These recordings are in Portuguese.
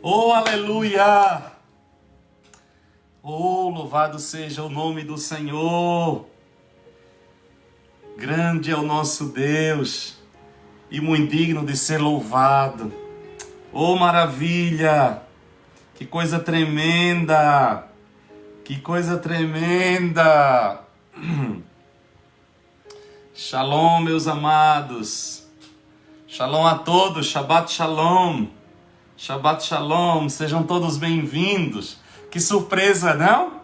Oh, aleluia! Oh, louvado seja o nome do Senhor. Grande é o nosso Deus e muito digno de ser louvado. Oh, maravilha! Que coisa tremenda! Que coisa tremenda! Shalom, meus amados. Shalom a todos. Shabbat Shalom. Shabbat Shalom. Sejam todos bem-vindos. Que surpresa, não?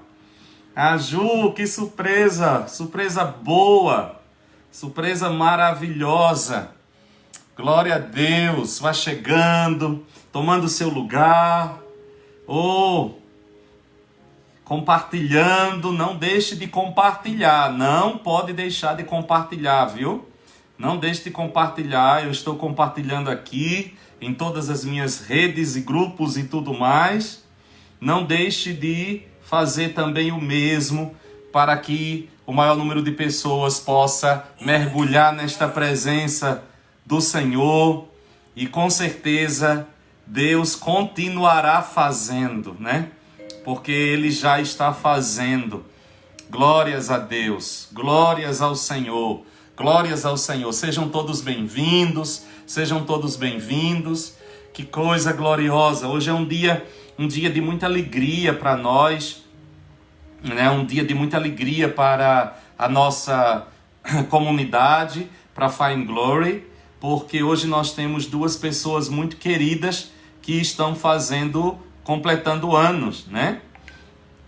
Ah, Ju, que surpresa. Surpresa boa. Surpresa maravilhosa. Glória a Deus. Vá chegando, tomando seu lugar. Oh, compartilhando. Não deixe de compartilhar. Não pode deixar de compartilhar, viu? Não deixe de compartilhar. Eu estou compartilhando aqui em todas as minhas redes e grupos e tudo mais. Não deixe de fazer também o mesmo para que o maior número de pessoas possa mergulhar nesta presença do Senhor. E com certeza Deus continuará fazendo, né? Porque Ele já está fazendo. Glórias a Deus, glórias ao Senhor, glórias ao Senhor. Sejam todos bem-vindos, sejam todos bem-vindos. Que coisa gloriosa. Hoje é um dia de muita alegria para nós, né? Um dia de muita alegria para a nossa comunidade, para Fire and Glory, porque hoje nós temos duas pessoas muito queridas que estão completando anos, né?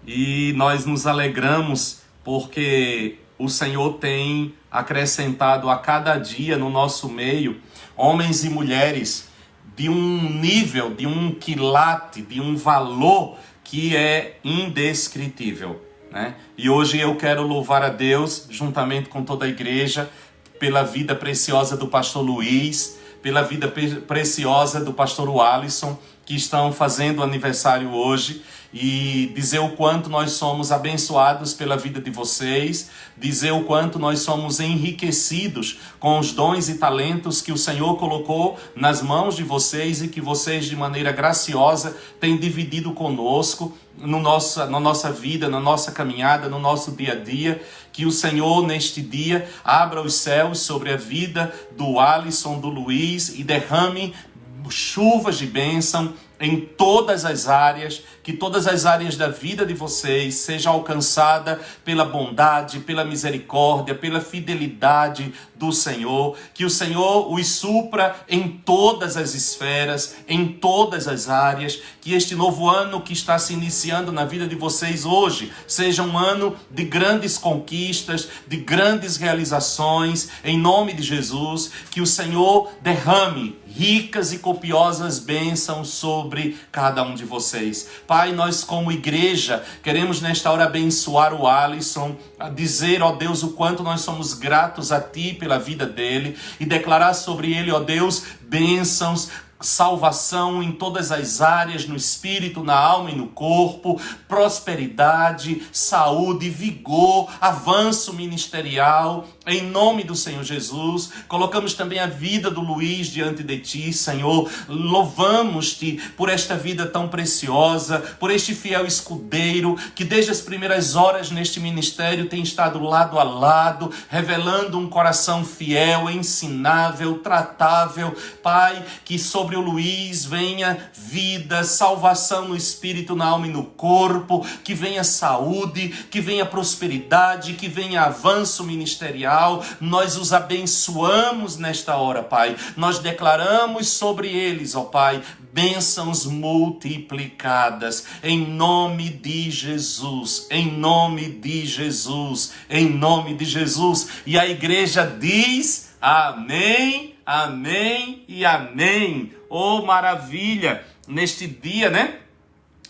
E nós nos alegramos porque o Senhor tem acrescentado a cada dia no nosso meio homens e mulheres de um nível, de um quilate, de um valor que é indescritível, né? E hoje eu quero louvar a Deus, juntamente com toda a igreja, pela vida preciosa do pastor Luiz, pela vida preciosa do pastor Alisson, que estão fazendo aniversário hoje, e dizer o quanto nós somos abençoados pela vida de vocês, dizer o quanto nós somos enriquecidos com os dons e talentos que o Senhor colocou nas mãos de vocês e que vocês de maneira graciosa têm dividido conosco na nossa vida, na nossa caminhada, no nosso dia a dia. Que o Senhor neste dia abra os céus sobre a vida do Alisson, do Luiz e derrame chuvas de bênção em todas as áreas, que todas as áreas da vida de vocês sejam alcançadas pela bondade, pela misericórdia, pela fidelidade do Senhor, que o Senhor os supra em todas as esferas, em todas as áreas, que este novo ano que está se iniciando na vida de vocês hoje, seja um ano de grandes conquistas, de grandes realizações, em nome de Jesus, que o Senhor derrame ricas e copiosas bênçãos sobre cada um de vocês. Pai, nós como igreja queremos nesta hora abençoar o Alisson, a dizer, ó Deus, o quanto nós somos gratos a Ti pela vida dele e declarar sobre ele, ó Deus, bênçãos, salvação em todas as áreas, no espírito, na alma e no corpo, prosperidade, saúde, vigor, avanço ministerial, em nome do Senhor Jesus. Colocamos também a vida do Luiz diante de Ti, Senhor. Louvamos-Te por esta vida tão preciosa, por este fiel escudeiro que desde as primeiras horas neste ministério tem estado lado a lado, revelando um coração fiel, ensinável, tratável. Pai, que sobre o Luiz venha vida, salvação no espírito, na alma e no corpo, que venha saúde, que venha prosperidade, que venha avanço ministerial. Nós os abençoamos nesta hora, Pai. Nós declaramos sobre eles, ó Pai, bênçãos multiplicadas, em nome de Jesus, em nome de Jesus, em nome de Jesus. E a igreja diz amém, amém e amém. Oh, maravilha! Neste dia, né?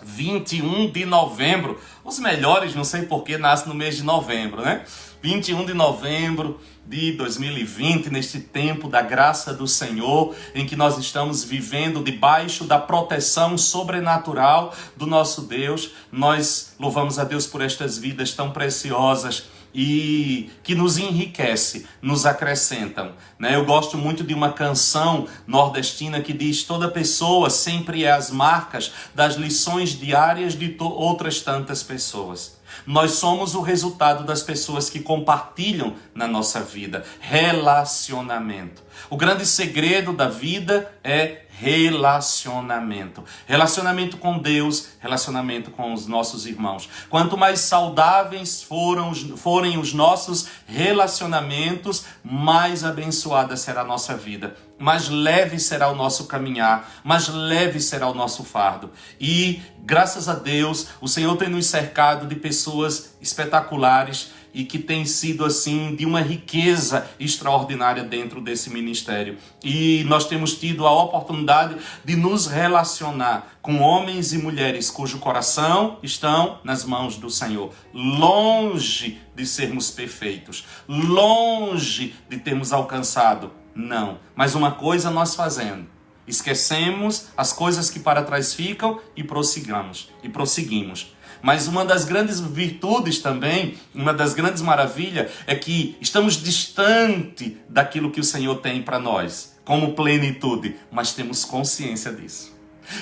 21 de novembro. Os melhores, não sei porquê, nascem no mês de novembro, né? 21 de novembro de 2020, neste tempo da graça do Senhor, em que nós estamos vivendo debaixo da proteção sobrenatural do nosso Deus. Nós louvamos a Deus por estas vidas tão preciosas e que nos enriquece, nos acrescentam, né? Eu gosto muito de uma canção nordestina que diz: toda pessoa sempre é as marcas das lições diárias de outras tantas pessoas. Nós somos o resultado das pessoas que compartilham na nossa vida. Relacionamento. O grande segredo da vida é relacionamento. Relacionamento com Deus, relacionamento com os nossos irmãos. Quanto mais saudáveis forem os nossos relacionamentos, mais abençoada será a nossa vida. Mais leve será o nosso caminhar, mais leve será o nosso fardo. E, graças a Deus, o Senhor tem nos cercado de pessoas espetaculares e que tem sido assim de uma riqueza extraordinária dentro desse ministério. E nós temos tido a oportunidade de nos relacionar com homens e mulheres cujo coração estão nas mãos do Senhor. Longe de sermos perfeitos, longe de termos alcançado. Não, mas uma coisa nós fazendo: esquecemos as coisas que para trás ficam e prosseguimos. Mas uma das grandes virtudes também, uma das grandes maravilhas, é que estamos distante daquilo que o Senhor tem para nós, como plenitude, mas temos consciência disso.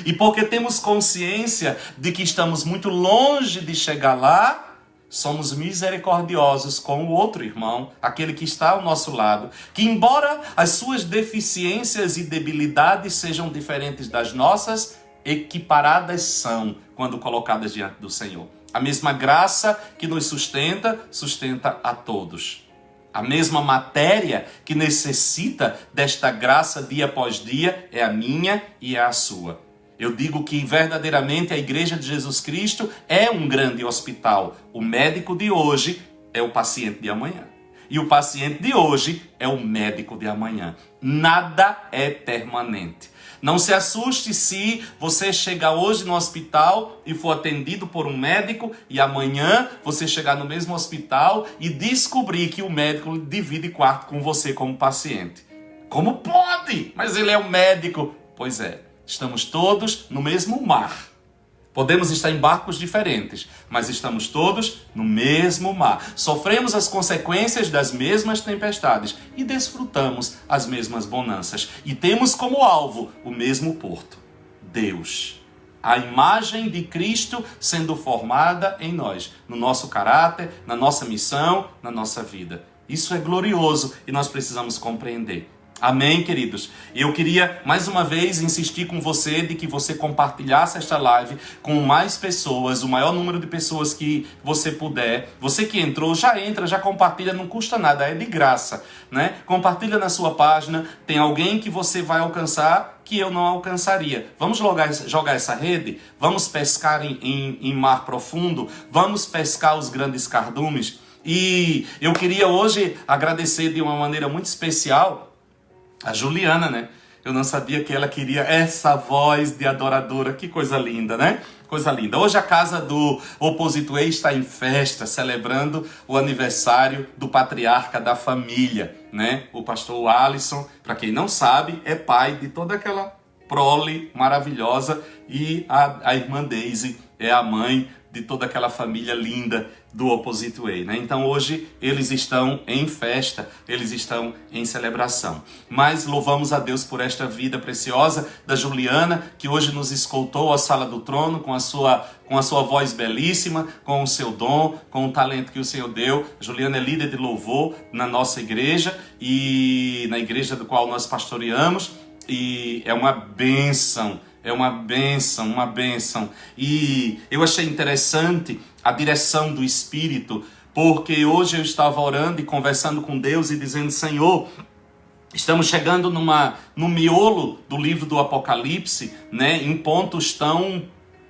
E porque temos consciência de que estamos muito longe de chegar lá, somos misericordiosos com o outro irmão, aquele que está ao nosso lado, que embora as suas deficiências e debilidades sejam diferentes das nossas, equiparadas são quando colocadas diante do Senhor. A mesma graça que nos sustenta, sustenta a todos. A mesma matéria que necessita desta graça dia após dia é a minha e é a sua. Eu digo que verdadeiramente a Igreja de Jesus Cristo é um grande hospital. O médico de hoje é o paciente de amanhã. E o paciente de hoje é o médico de amanhã. Nada é permanente. Não se assuste se você chegar hoje no hospital e for atendido por um médico e amanhã você chegar no mesmo hospital e descobrir que o médico divide quarto com você como paciente. Como pode? Mas ele é um médico. Pois é. Estamos todos no mesmo mar. Podemos estar em barcos diferentes, mas estamos todos no mesmo mar. Sofremos as consequências das mesmas tempestades e desfrutamos as mesmas bonanças. E temos como alvo o mesmo porto, Deus. A imagem de Cristo sendo formada em nós, no nosso caráter, na nossa missão, na nossa vida. Isso é glorioso e nós precisamos compreender. Amém, queridos? Eu queria mais uma vez insistir com você de que você compartilhasse esta live com mais pessoas, o maior número de pessoas que você puder. Você que entrou, já compartilha, não custa nada, é de graça, né? Compartilha na sua página, tem alguém que você vai alcançar que eu não alcançaria. Vamos jogar essa rede? Vamos pescar em mar profundo? Vamos pescar os grandes cardumes? E eu queria hoje agradecer de uma maneira muito especial a Juliana, né? Eu não sabia que ela queria essa voz de adoradora. Que coisa linda, né? Coisa linda. Hoje a casa do Opposite Way está em festa, celebrando o aniversário do patriarca da família, né? O pastor Alisson, para quem não sabe, é pai de toda aquela prole maravilhosa, e a irmã Daisy é a mãe de toda aquela família linda do Opposite Way, né? Então hoje eles estão em festa, eles estão em celebração. Mas louvamos a Deus por esta vida preciosa da Juliana, que hoje nos escoltou à sala do trono com a sua voz belíssima, com o seu dom, com o talento que o Senhor deu. Juliana é líder de louvor na nossa igreja e na igreja do qual nós pastoreamos, e é uma bênção. É uma bênção. E eu achei interessante a direção do Espírito, porque hoje eu estava orando e conversando com Deus e dizendo: Senhor, estamos chegando no miolo do livro do Apocalipse, né, em pontos tão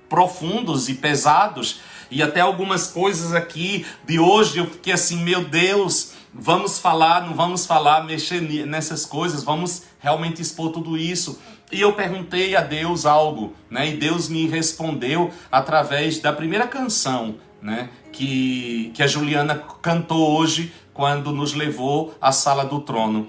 profundos e pesados, e até algumas coisas aqui de hoje eu fiquei assim, meu Deus, vamos falar, não vamos falar, mexer nessas coisas, vamos realmente expor tudo isso. E eu perguntei a Deus algo, né? E Deus me respondeu através da primeira canção, né? Que a Juliana cantou hoje quando nos levou à sala do trono.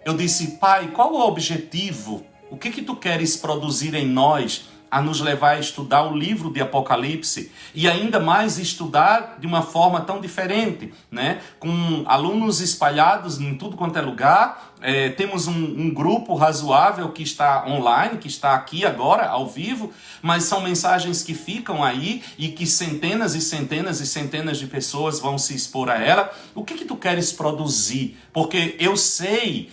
Eu disse: Pai, qual o objetivo? O que tu queres produzir em nós a nos levar a estudar o livro de Apocalipse e ainda mais estudar de uma forma tão diferente, né? Com alunos espalhados em tudo quanto é lugar. Temos um grupo razoável que está online, que está aqui agora, ao vivo, mas são mensagens que ficam aí e que centenas e centenas e centenas de pessoas vão se expor a ela. O que tu queres produzir? Porque eu sei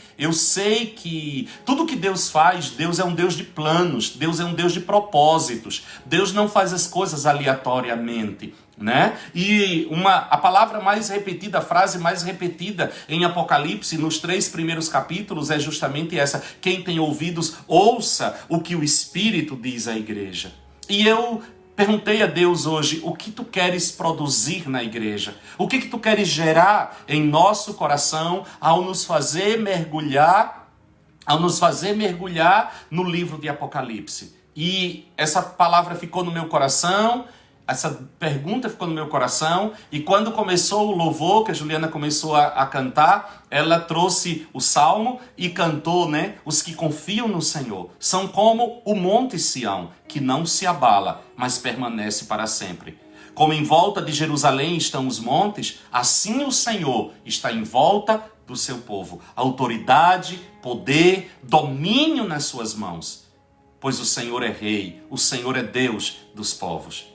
que tudo que Deus faz, Deus é um Deus de planos, Deus é um Deus de propósitos. Deus não faz as coisas aleatoriamente, né? E a palavra mais repetida, a frase mais repetida em Apocalipse, nos 3 primeiros capítulos, é justamente essa: quem tem ouvidos, ouça o que o Espírito diz à igreja. E eu perguntei a Deus hoje: o que tu queres produzir na igreja? O que tu queres gerar em nosso coração ao nos fazer mergulhar no livro de Apocalipse? E essa palavra ficou no meu coração. Essa pergunta ficou no meu coração, e quando começou o louvor, que a Juliana começou a cantar, ela trouxe o salmo e cantou, né? Os que confiam no Senhor são como o monte Sião, que não se abala, mas permanece para sempre. Como em volta de Jerusalém estão os montes, assim o Senhor está em volta do seu povo. Autoridade, poder, domínio nas suas mãos. Pois o Senhor é rei, o Senhor é Deus dos povos.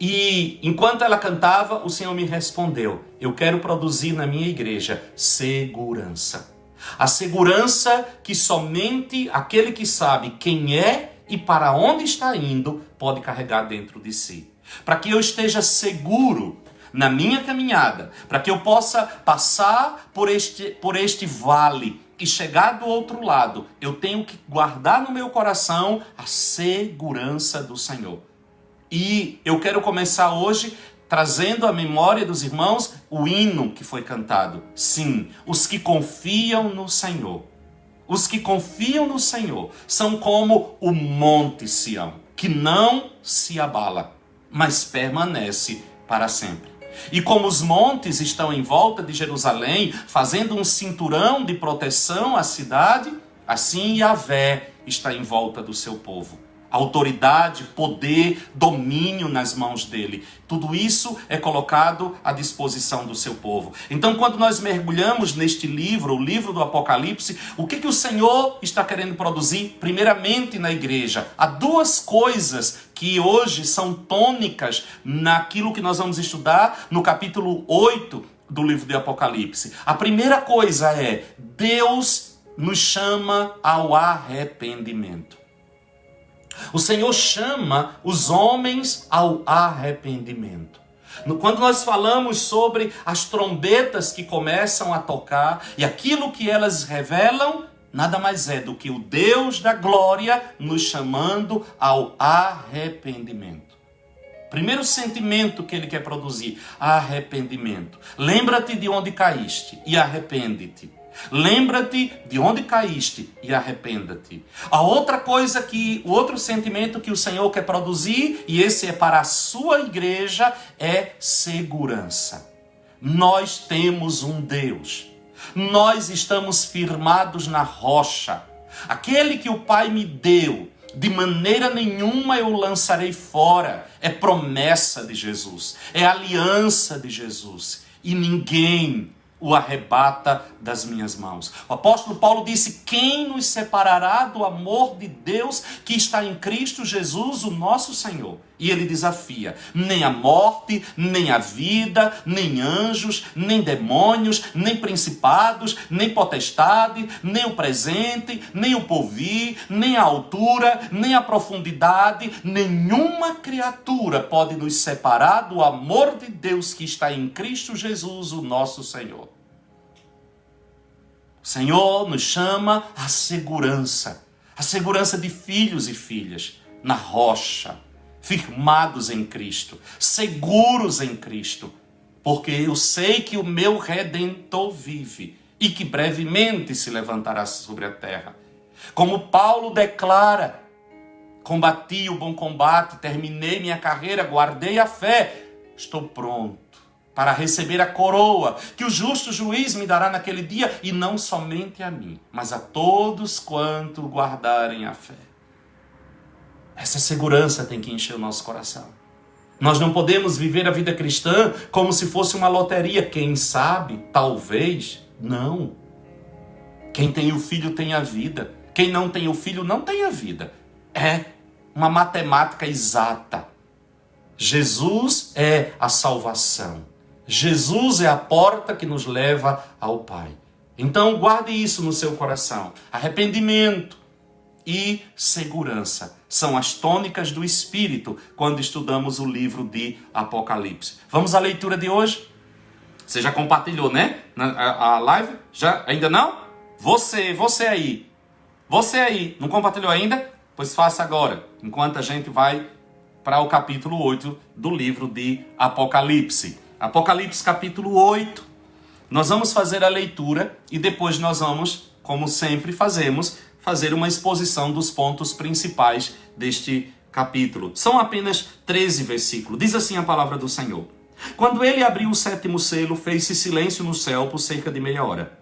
E enquanto ela cantava, o Senhor me respondeu: eu quero produzir na minha igreja segurança. A segurança que somente aquele que sabe quem é e para onde está indo pode carregar dentro de si. Para que eu esteja seguro na minha caminhada, para que eu possa passar por este vale e chegar do outro lado, eu tenho que guardar no meu coração a segurança do Senhor. E eu quero começar hoje trazendo à memória dos irmãos o hino que foi cantado. Sim, os que confiam no Senhor. Os que confiam no Senhor são como o monte Sião, que não se abala, mas permanece para sempre. E como os montes estão em volta de Jerusalém, fazendo um cinturão de proteção à cidade, assim Yahvé está em volta do seu povo. Autoridade, poder, domínio nas mãos dele. Tudo isso é colocado à disposição do seu povo. Então, quando nós mergulhamos neste livro, o livro do Apocalipse, o que o Senhor está querendo produzir? Primeiramente na igreja. Há 2 coisas que hoje são tônicas naquilo que nós vamos estudar no capítulo 8 do livro de Apocalipse. A primeira coisa é: Deus nos chama ao arrependimento. O Senhor chama os homens ao arrependimento. Quando nós falamos sobre as trombetas que começam a tocar e aquilo que elas revelam, nada mais é do que o Deus da glória nos chamando ao arrependimento. Primeiro sentimento que ele quer produzir: arrependimento. Lembra-te de onde caíste e arrepende-te. Lembra-te de onde caíste e arrependa-te. A outra coisa o outro sentimento que o Senhor quer produzir, e esse é para a sua igreja, é segurança. Nós temos um Deus. Nós estamos firmados na rocha. Aquele que o Pai me deu, de maneira nenhuma eu o lançarei fora. É promessa de Jesus. É aliança de Jesus. E ninguém o arrebata das minhas mãos. O apóstolo Paulo disse: quem nos separará do amor de Deus que está em Cristo Jesus, o nosso Senhor? E ele desafia: nem a morte, nem a vida, nem anjos, nem demônios, nem principados, nem potestade, nem o presente, nem o porvir, nem a altura, nem a profundidade, nenhuma criatura pode nos separar do amor de Deus que está em Cristo Jesus, o nosso Senhor. O Senhor nos chama à segurança, a segurança de filhos e filhas na rocha, firmados em Cristo, seguros em Cristo, porque eu sei que o meu Redentor vive e que brevemente se levantará sobre a terra. Como Paulo declara: combati o bom combate, terminei minha carreira, guardei a fé, estou pronto para receber a coroa que o justo juiz me dará naquele dia, e não somente a mim, mas a todos quanto guardarem a fé. Essa segurança tem que encher o nosso coração. Nós não podemos viver a vida cristã como se fosse uma loteria. Quem sabe, talvez, não. Quem tem o filho tem a vida. Quem não tem o filho não tem a vida. É uma matemática exata. Jesus é a salvação. Jesus é a porta que nos leva ao Pai. Então guarde isso no seu coração. Arrependimento e segurança são as tônicas do Espírito quando estudamos o livro de Apocalipse. Vamos à leitura de hoje? Você já compartilhou, né? A live? Já? Ainda não? Você aí. Você aí, não compartilhou ainda? Pois faça agora, enquanto a gente vai para o capítulo 8 do livro de Apocalipse. Apocalipse capítulo 8. Nós vamos fazer a leitura e depois nós vamos, como sempre fazemos, fazer uma exposição dos pontos principais deste capítulo. São apenas 13 versículos. Diz assim a palavra do Senhor. Quando ele abriu o 7º selo, fez-se silêncio no céu por cerca de meia hora.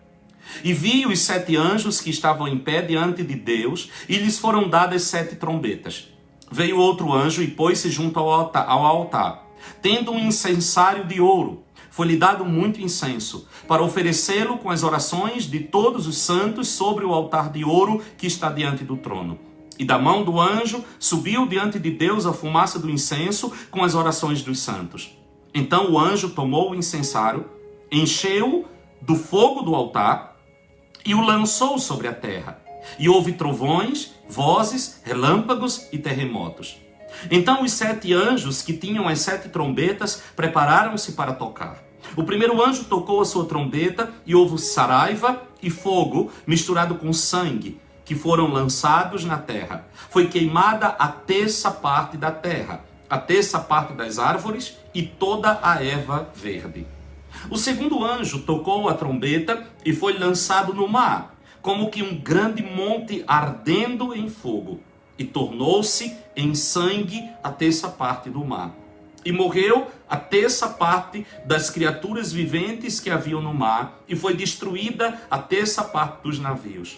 E vi os 7 anjos que estavam em pé diante de Deus, e lhes foram dadas 7 trombetas. Veio outro anjo e pôs-se junto ao altar, tendo um incensário de ouro. Foi-lhe dado muito incenso, para oferecê-lo com as orações de todos os santos sobre o altar de ouro que está diante do trono. E da mão do anjo subiu diante de Deus a fumaça do incenso com as orações dos santos. Então o anjo tomou o incensário, encheu-o do fogo do altar e o lançou sobre a terra. E houve trovões, vozes, relâmpagos e terremotos. Então os 7 anjos que tinham as 7 trombetas prepararam-se para tocar. O primeiro anjo tocou a sua trombeta e houve saraiva e fogo misturado com sangue, que foram lançados na terra. Foi queimada a terça parte da terra, a terça parte das árvores e toda a erva verde. O segundo anjo tocou a trombeta e foi lançado no mar, como que um grande monte ardendo em fogo, e tornou-se em sangue a terça parte do mar. E morreu a terça parte das criaturas viventes que haviam no mar, e foi destruída a terça parte dos navios.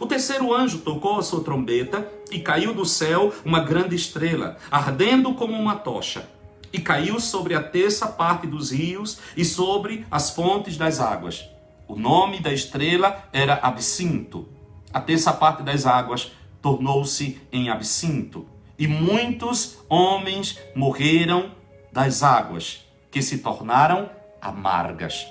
O terceiro anjo tocou a sua trombeta, e caiu do céu uma grande estrela, ardendo como uma tocha, e caiu sobre a terça parte dos rios e sobre as fontes das águas. O nome da estrela era Absinto. A terça parte das águas tornou-se em absinto, e muitos homens morreram das águas, que se tornaram amargas.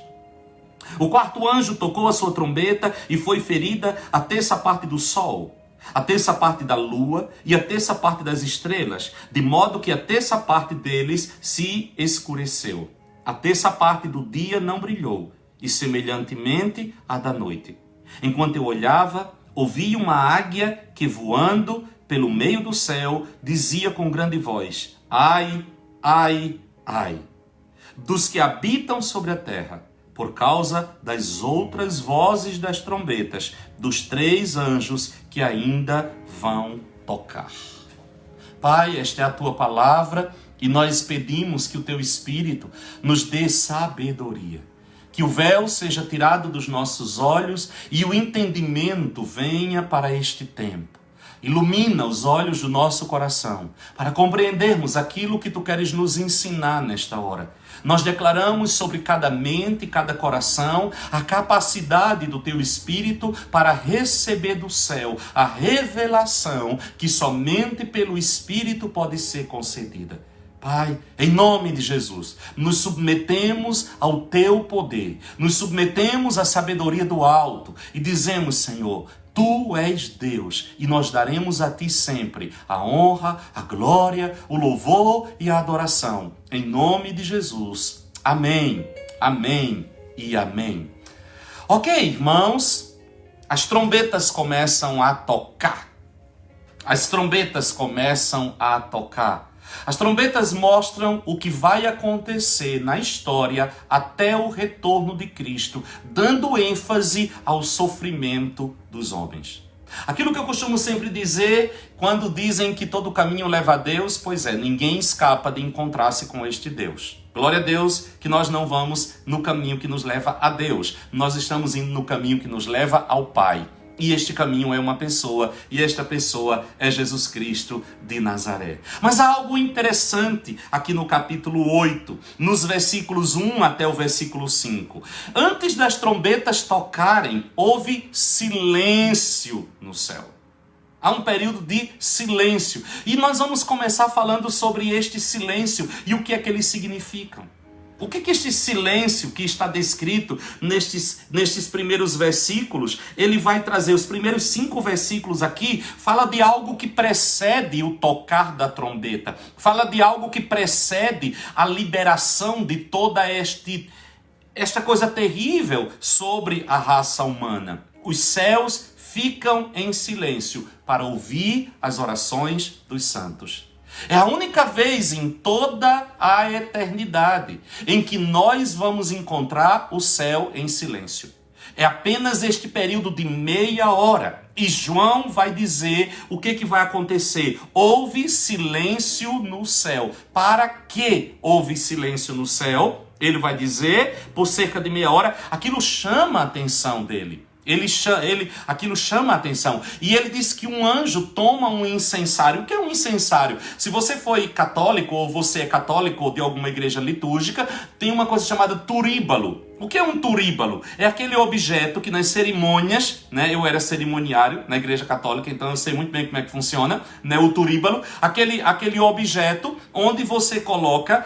O quarto anjo tocou a sua trombeta e foi ferida a terça parte do sol, a terça parte da lua e a terça parte das estrelas, de modo que a terça parte deles se escureceu. A terça parte do dia não brilhou, e semelhantemente à da noite. Enquanto eu olhava, ouvi uma águia que, voando pelo meio do céu, dizia com grande voz: ai, ai, ai, dos que habitam sobre a terra, por causa das outras vozes das trombetas, dos 3 anjos que ainda vão tocar. Pai, esta é a tua palavra e nós pedimos que o teu Espírito nos dê sabedoria. Que o véu seja tirado dos nossos olhos e o entendimento venha para este tempo. Ilumina os olhos do nosso coração para compreendermos aquilo que tu queres nos ensinar nesta hora. Nós declaramos sobre cada mente e cada coração a capacidade do teu Espírito para receber do céu a revelação que somente pelo Espírito pode ser concedida. Pai, em nome de Jesus, nos submetemos ao teu poder, nos submetemos à sabedoria do alto e dizemos: Senhor, tu és Deus e nós daremos a ti sempre a honra, a glória, o louvor e a adoração. Em nome de Jesus. Amém, amém e amém. Ok, irmãos, as trombetas começam a tocar. As trombetas começam a tocar. As trombetas mostram o que vai acontecer na história até o retorno de Cristo, dando ênfase ao sofrimento dos homens. Aquilo que eu costumo sempre dizer quando dizem que todo caminho leva a Deus, pois é, ninguém escapa de encontrar-se com este Deus. Glória a Deus que nós não vamos no caminho que nos leva a Deus. Nós estamos indo no caminho que nos leva ao Pai. E este caminho é uma pessoa, e esta pessoa é Jesus Cristo de Nazaré. Mas há algo interessante aqui no capítulo 8, nos versículos 1 até o versículo 5. Antes das trombetas tocarem, houve silêncio no céu. Há um período de silêncio. E nós vamos começar falando sobre este silêncio e o que é que eles significam. O que este silêncio que está descrito nestes primeiros versículos, ele vai trazer, os primeiros 5 versículos aqui, fala de algo que precede o tocar da trombeta. Fala de algo que precede a liberação de toda esta coisa terrível sobre a raça humana. Os céus ficam em silêncio para ouvir as orações dos santos. É a única vez em toda a eternidade em que nós vamos encontrar o céu em silêncio. É apenas este período de meia hora. E João vai dizer o que vai acontecer. Houve silêncio no céu. Para que houve silêncio no céu? Ele vai dizer, por cerca de meia hora, aquilo chama a atenção dele. Aquilo chama a atenção. E ele diz que um anjo toma um incensário. O que é um incensário? Se você foi católico, ou você é católico ou de alguma igreja litúrgica, tem uma coisa chamada turíbalo. O que é um turíbalo? É aquele objeto que nas cerimônias, né, eu era cerimoniário na igreja católica, então eu sei muito bem como é que funciona, né, o turíbalo, aquele objeto onde você coloca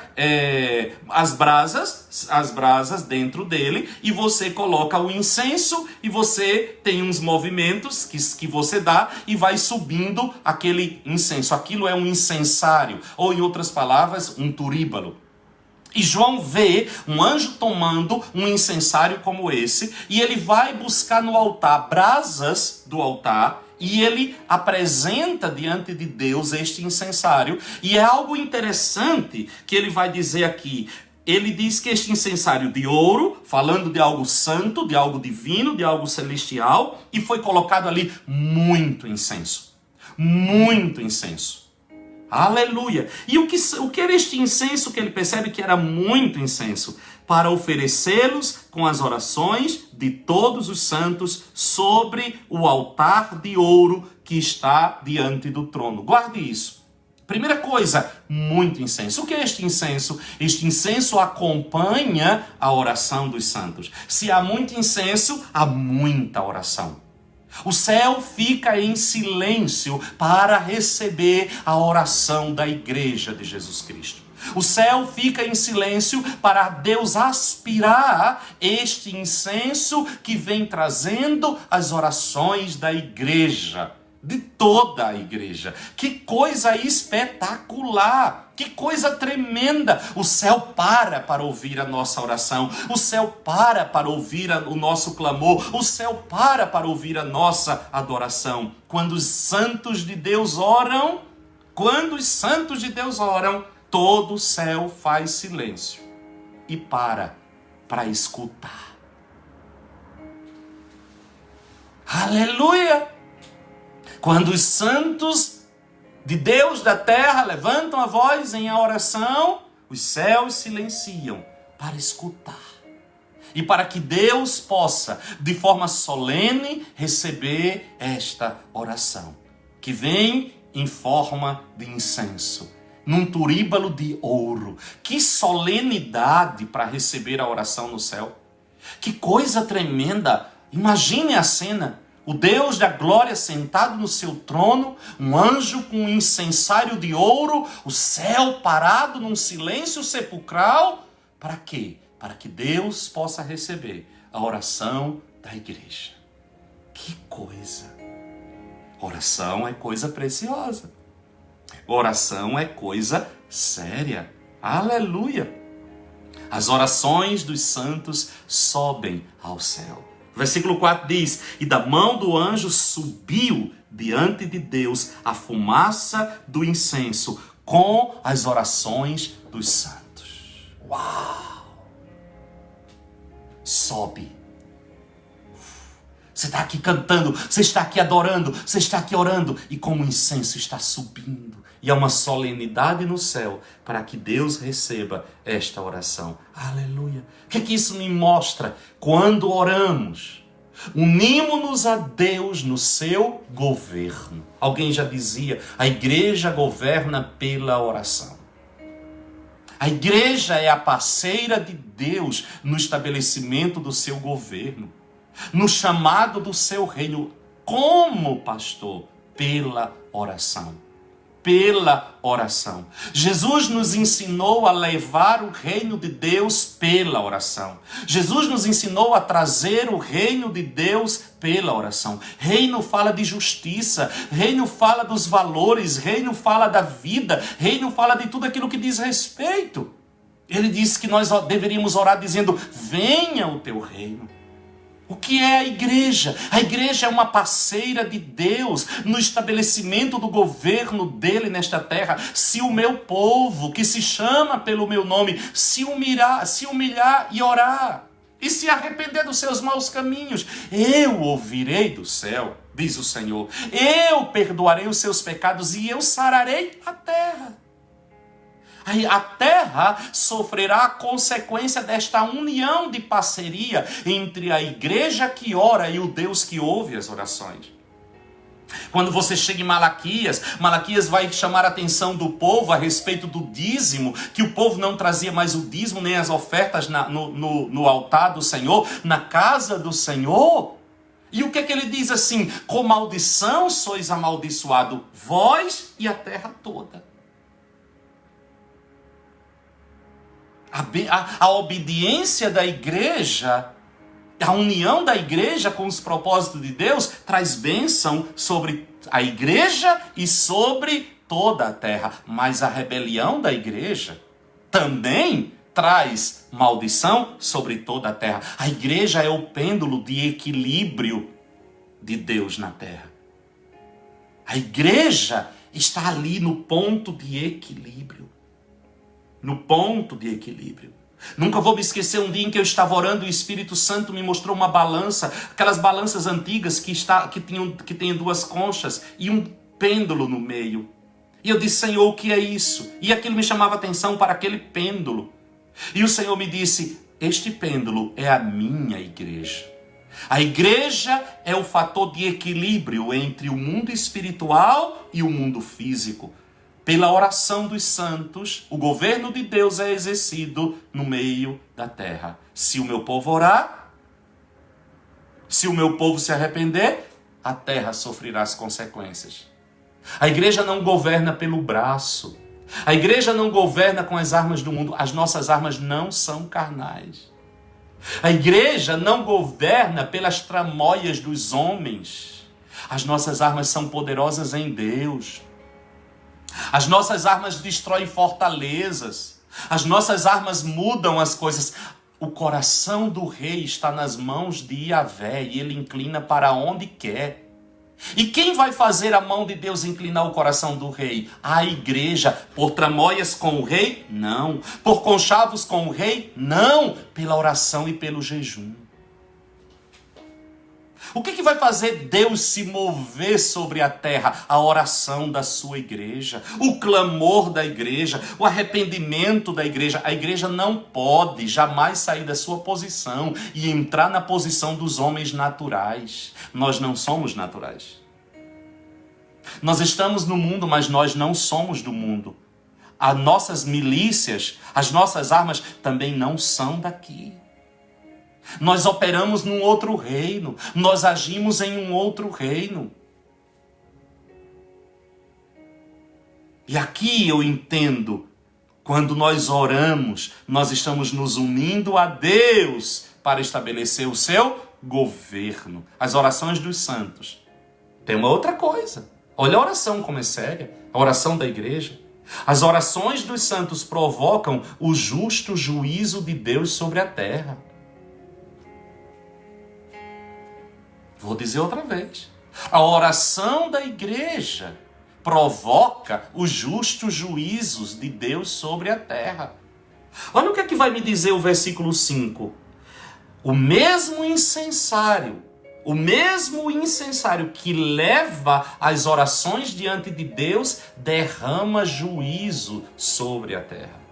as brasas dentro dele, e você coloca o incenso, e você tem uns movimentos que você dá e vai subindo aquele incenso. Aquilo é um incensário, ou em outras palavras, um turíbalo. E João vê um anjo tomando um incensário como esse, e ele vai buscar no altar brasas do altar, e ele apresenta diante de Deus este incensário. E é algo interessante que ele vai dizer aqui. Ele diz que este incensário de ouro, falando de algo santo, de algo divino, de algo celestial, e foi colocado ali muito incenso. Muito incenso. Aleluia! E o que era este incenso que ele percebe que era muito incenso? Para oferecê-los com as orações de todos os santos sobre o altar de ouro que está diante do trono. Guarde isso. Primeira coisa, muito incenso. O que é este incenso? Este incenso acompanha a oração dos santos. Se há muito incenso, há muita oração. O céu fica em silêncio para receber a oração da igreja de Jesus Cristo. O céu fica em silêncio para Deus aspirar este incenso que vem trazendo as orações da igreja, de toda a igreja. Que coisa espetacular! Que coisa tremenda! O céu para ouvir a nossa oração. O céu para ouvir o nosso clamor. O céu para ouvir a nossa adoração. Quando os santos de Deus oram, todo o céu faz silêncio e para escutar. Aleluia! Quando os santos de Deus da terra levantam a voz em oração, os céus silenciam para escutar. E para que Deus possa, de forma solene, receber esta oração, que vem em forma de incenso, num turíbalo de ouro. Que solenidade para receber a oração no céu. Que coisa tremenda! Imagine a cena. O Deus da glória sentado no seu trono, um anjo com um incensário de ouro, o céu parado num silêncio sepulcral. Para quê? Para que Deus possa receber a oração da igreja. Que coisa! Oração é coisa preciosa. Oração é coisa séria. Aleluia! As orações dos santos sobem ao céu. Versículo 4 diz: e da mão do anjo subiu diante de Deus a fumaça do incenso com as orações dos santos. Uau! Sobe. Você está aqui cantando, você está aqui adorando, você está aqui orando, e como o incenso está subindo. E há uma solenidade no céu para que Deus receba esta oração. Aleluia! O que é que isso me mostra? Quando oramos, Unimos-nos a Deus no seu governo. Alguém já dizia, a igreja governa pela oração. A igreja é a parceira de Deus no estabelecimento do seu governo, no chamado do seu reino. Como, pastor? Pela oração. Pela oração. Jesus nos ensinou a levar o reino de Deus pela oração. Jesus nos ensinou a trazer o reino de Deus pela oração. Reino fala de justiça, reino fala dos valores, reino fala da vida, reino fala de tudo aquilo que diz respeito. Ele disse que nós deveríamos orar dizendo, venha o teu reino. O que é a igreja? A igreja é uma parceira de Deus no estabelecimento do governo dele nesta terra. Se o meu povo, que se chama pelo meu nome, se humilhar e orar, e se arrepender dos seus maus caminhos, eu ouvirei do céu, diz o Senhor. Eu perdoarei os seus pecados e eu sararei a terra. A terra sofrerá a consequência desta união de parceria entre a igreja que ora e o Deus que ouve as orações. Quando você chega em Malaquias vai chamar a atenção do povo a respeito do dízimo, que o povo não trazia mais o dízimo nem as ofertas no altar do Senhor, na casa do Senhor. E o que é que ele diz assim? Com maldição sois amaldiçoado, vós e a terra toda. A obediência da igreja, a união da igreja com os propósitos de Deus, traz bênção sobre a igreja e sobre toda a terra. Mas a rebelião da igreja também traz maldição sobre toda a terra. A igreja é o pêndulo de equilíbrio de Deus na terra. A igreja está ali no ponto de equilíbrio. No ponto de equilíbrio. Nunca vou me esquecer um dia em que eu estava orando e o Espírito Santo me mostrou uma balança, aquelas balanças antigas que tinham duas conchas e um pêndulo no meio. E eu disse, Senhor, o que é isso? E aquilo me chamava atenção para aquele pêndulo. E o Senhor me disse, este pêndulo é a minha igreja. A igreja é o fator de equilíbrio entre o mundo espiritual e o mundo físico. Pela oração dos santos, o governo de Deus é exercido no meio da terra. Se o meu povo orar, se o meu povo se arrepender, a terra sofrerá as consequências. A igreja não governa pelo braço. A igreja não governa com as armas do mundo. As nossas armas não são carnais. A igreja não governa pelas tramóias dos homens. As nossas armas são poderosas em Deus. As nossas armas destroem fortalezas. As nossas armas mudam as coisas. O coração do rei está nas mãos de Yahvé e ele inclina para onde quer. E quem vai fazer a mão de Deus inclinar o coração do rei? A igreja. Por tramóias com o rei? Não. Por conchavos com o rei? Não. Pela oração e pelo jejum. O que vai fazer Deus se mover sobre a terra? A oração da sua igreja, o clamor da igreja, o arrependimento da igreja. A igreja não pode jamais sair da sua posição e entrar na posição dos homens naturais. Nós não somos naturais. Nós estamos no mundo, mas nós não somos do mundo. As nossas milícias, as nossas armas também não são daqui. Nós operamos num outro reino. Nós agimos em um outro reino. E aqui eu entendo, quando nós oramos, nós estamos nos unindo a Deus para estabelecer o seu governo. As orações dos santos. Tem uma outra coisa. Olha a oração como é séria. A oração da igreja. As orações dos santos provocam o justo juízo de Deus sobre a terra. Vou dizer outra vez. A oração da igreja provoca os justos juízos de Deus sobre a terra. Olha o que é que vai me dizer o versículo 5. O mesmo incensário que leva as orações diante de Deus derrama juízo sobre a terra.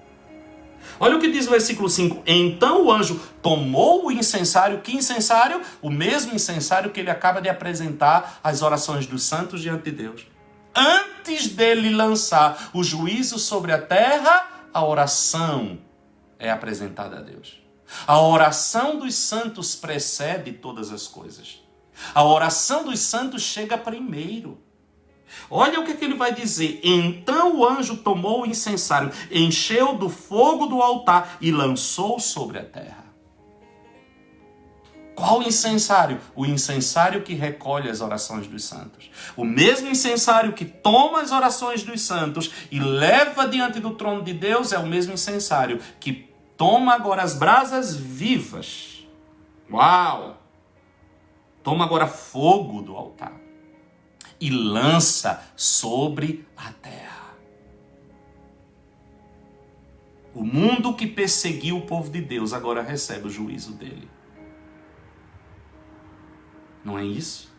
Olha o que diz o versículo 5. Então o anjo tomou o incensário. Que incensário? O mesmo incensário que ele acaba de apresentar às orações dos santos diante de Deus. Antes dele lançar o juízo sobre a terra, a oração é apresentada a Deus. A oração dos santos precede todas as coisas. A oração dos santos chega primeiro. Olha o que ele vai dizer. Então o anjo tomou o incensário, encheu do fogo do altar e lançou sobre a terra. Qual incensário? O incensário que recolhe as orações dos santos. O mesmo incensário que toma as orações dos santos e leva diante do trono de Deus é o mesmo incensário que toma agora as brasas vivas. Uau! Toma agora fogo do altar e lança sobre a terra. O mundo que perseguiu o povo de Deus agora recebe o juízo dele. Não é isso?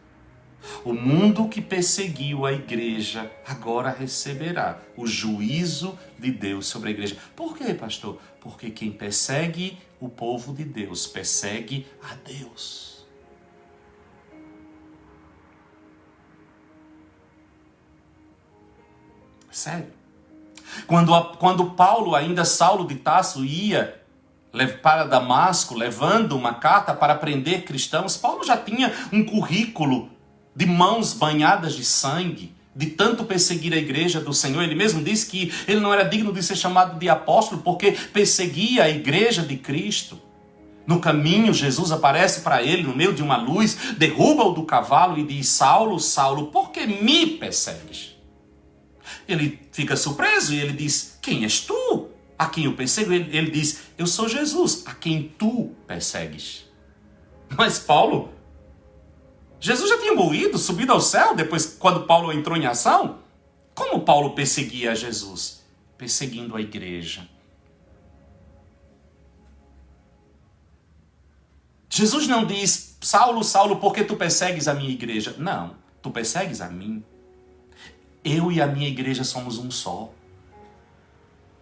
O mundo que perseguiu a igreja agora receberá o juízo de Deus sobre a igreja. Por quê, pastor? Porque quem persegue o povo de Deus persegue a Deus. Sério. Quando Paulo, ainda Saulo de Tarso, ia para Damasco, levando uma carta para prender cristãos, Paulo já tinha um currículo de mãos banhadas de sangue, de tanto perseguir a igreja do Senhor. Ele mesmo disse que ele não era digno de ser chamado de apóstolo, porque perseguia a igreja de Cristo. No caminho, Jesus aparece para ele no meio de uma luz, derruba-o do cavalo e diz: Saulo, Saulo, por que me persegues? Ele fica surpreso e ele diz: quem és tu? A quem eu perseguo? Ele diz: eu sou Jesus, a quem tu persegues. Mas Paulo, Jesus já tinha morrido, subido ao céu, depois quando Paulo entrou em ação. Como Paulo perseguia a Jesus? Perseguindo a igreja. Jesus não diz: Saulo, Saulo, por que tu persegues a minha igreja? Não, tu persegues a mim. Eu e a minha igreja somos um só.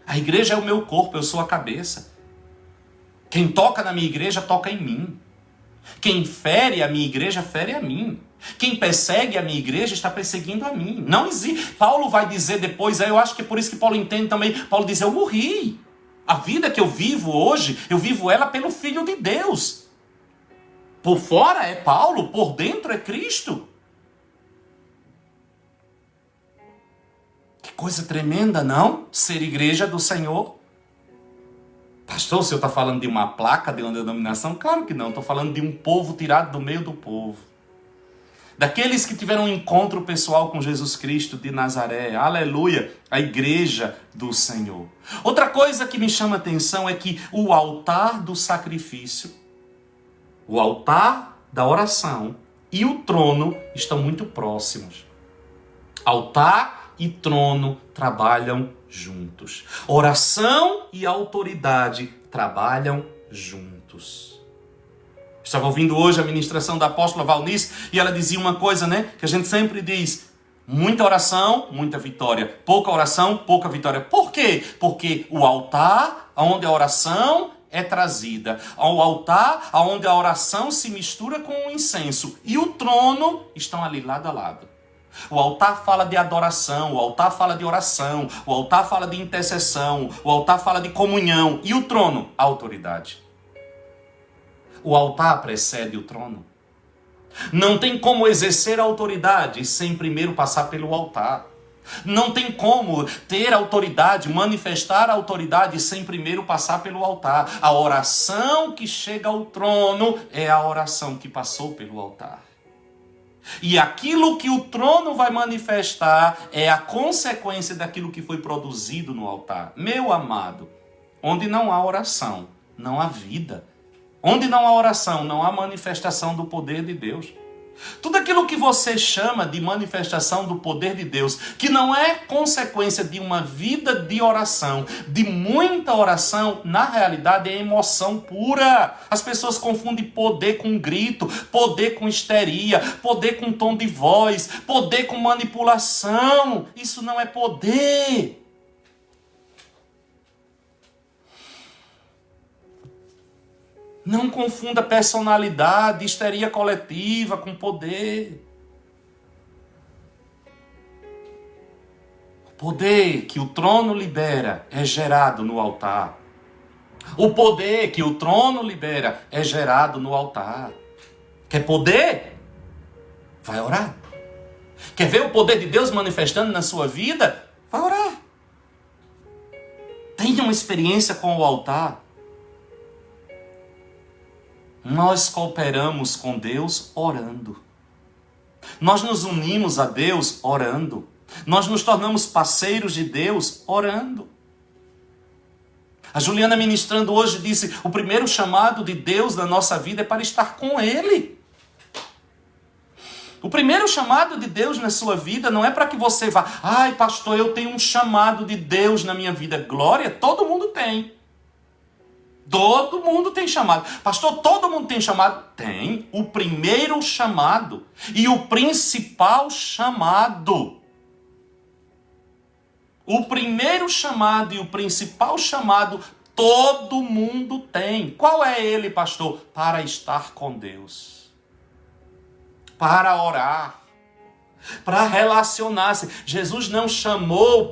A igreja é o meu corpo, eu sou a cabeça. Quem toca na minha igreja, toca em mim. Quem fere a minha igreja, fere a mim. Quem persegue a minha igreja, está perseguindo a mim. Não existe. Paulo vai dizer depois, eu acho que é por isso que Paulo entende também. Paulo diz: eu morri. A vida que eu vivo hoje, eu vivo ela pelo Filho de Deus. Por fora é Paulo, por dentro é Cristo. Que coisa tremenda, não? Ser igreja do Senhor. Pastor, o senhor está falando de uma placa, de uma denominação? Claro que não, estou falando de um povo tirado do meio do povo. Daqueles que tiveram um encontro pessoal com Jesus Cristo de Nazaré. Aleluia, a igreja do Senhor. Outra coisa que me chama a atenção é que o altar do sacrifício, o altar da oração e o trono estão muito próximos. Altar e trono trabalham juntos. Oração e autoridade trabalham juntos. Estava ouvindo hoje a ministração da apóstola Valnice e ela dizia uma coisa, né? Que a gente sempre diz: muita oração, muita vitória. Pouca oração, pouca vitória. Por quê? Porque o altar, onde a oração é trazida, ao altar, onde a oração se mistura com o incenso, e o trono estão ali lado a lado. O altar fala de adoração, o altar fala de oração, o altar fala de intercessão, o altar fala de comunhão. E o trono? A autoridade. O altar precede o trono. Não tem como exercer a autoridade sem primeiro passar pelo altar. Não tem como ter autoridade, manifestar a autoridade sem primeiro passar pelo altar. A oração que chega ao trono é a oração que passou pelo altar. E aquilo que o trono vai manifestar é a consequência daquilo que foi produzido no altar. Meu amado, onde não há oração, não há vida. Onde não há oração, não há manifestação do poder de Deus. Tudo aquilo que você chama de manifestação do poder de Deus, que não é consequência de uma vida de oração, de muita oração, na realidade é emoção pura. As pessoas confundem poder com grito, poder com histeria, poder com tom de voz, poder com manipulação. Isso não é poder. Não confunda personalidade, histeria coletiva com poder. O poder que o trono libera é gerado no altar. O poder que o trono libera é gerado no altar. Quer poder? Vai orar. Quer ver o poder de Deus manifestando na sua vida? Vai orar. Tenha uma experiência com o altar. Nós cooperamos com Deus orando. Nós nos unimos a Deus orando. Nós nos tornamos parceiros de Deus orando. A Juliana ministrando hoje disse, o primeiro chamado de Deus na nossa vida é para estar com Ele. O primeiro chamado de Deus na sua vida não é para que você vá, ai pastor, eu tenho um chamado de Deus na minha vida. Glória, todo mundo tem. Todo mundo tem chamado. Pastor, todo mundo tem chamado? Tem. O primeiro chamado e o principal chamado. O primeiro chamado e o principal chamado todo mundo tem. Qual é ele, pastor? Para estar com Deus. Para orar. Para relacionar-se. Jesus não chamou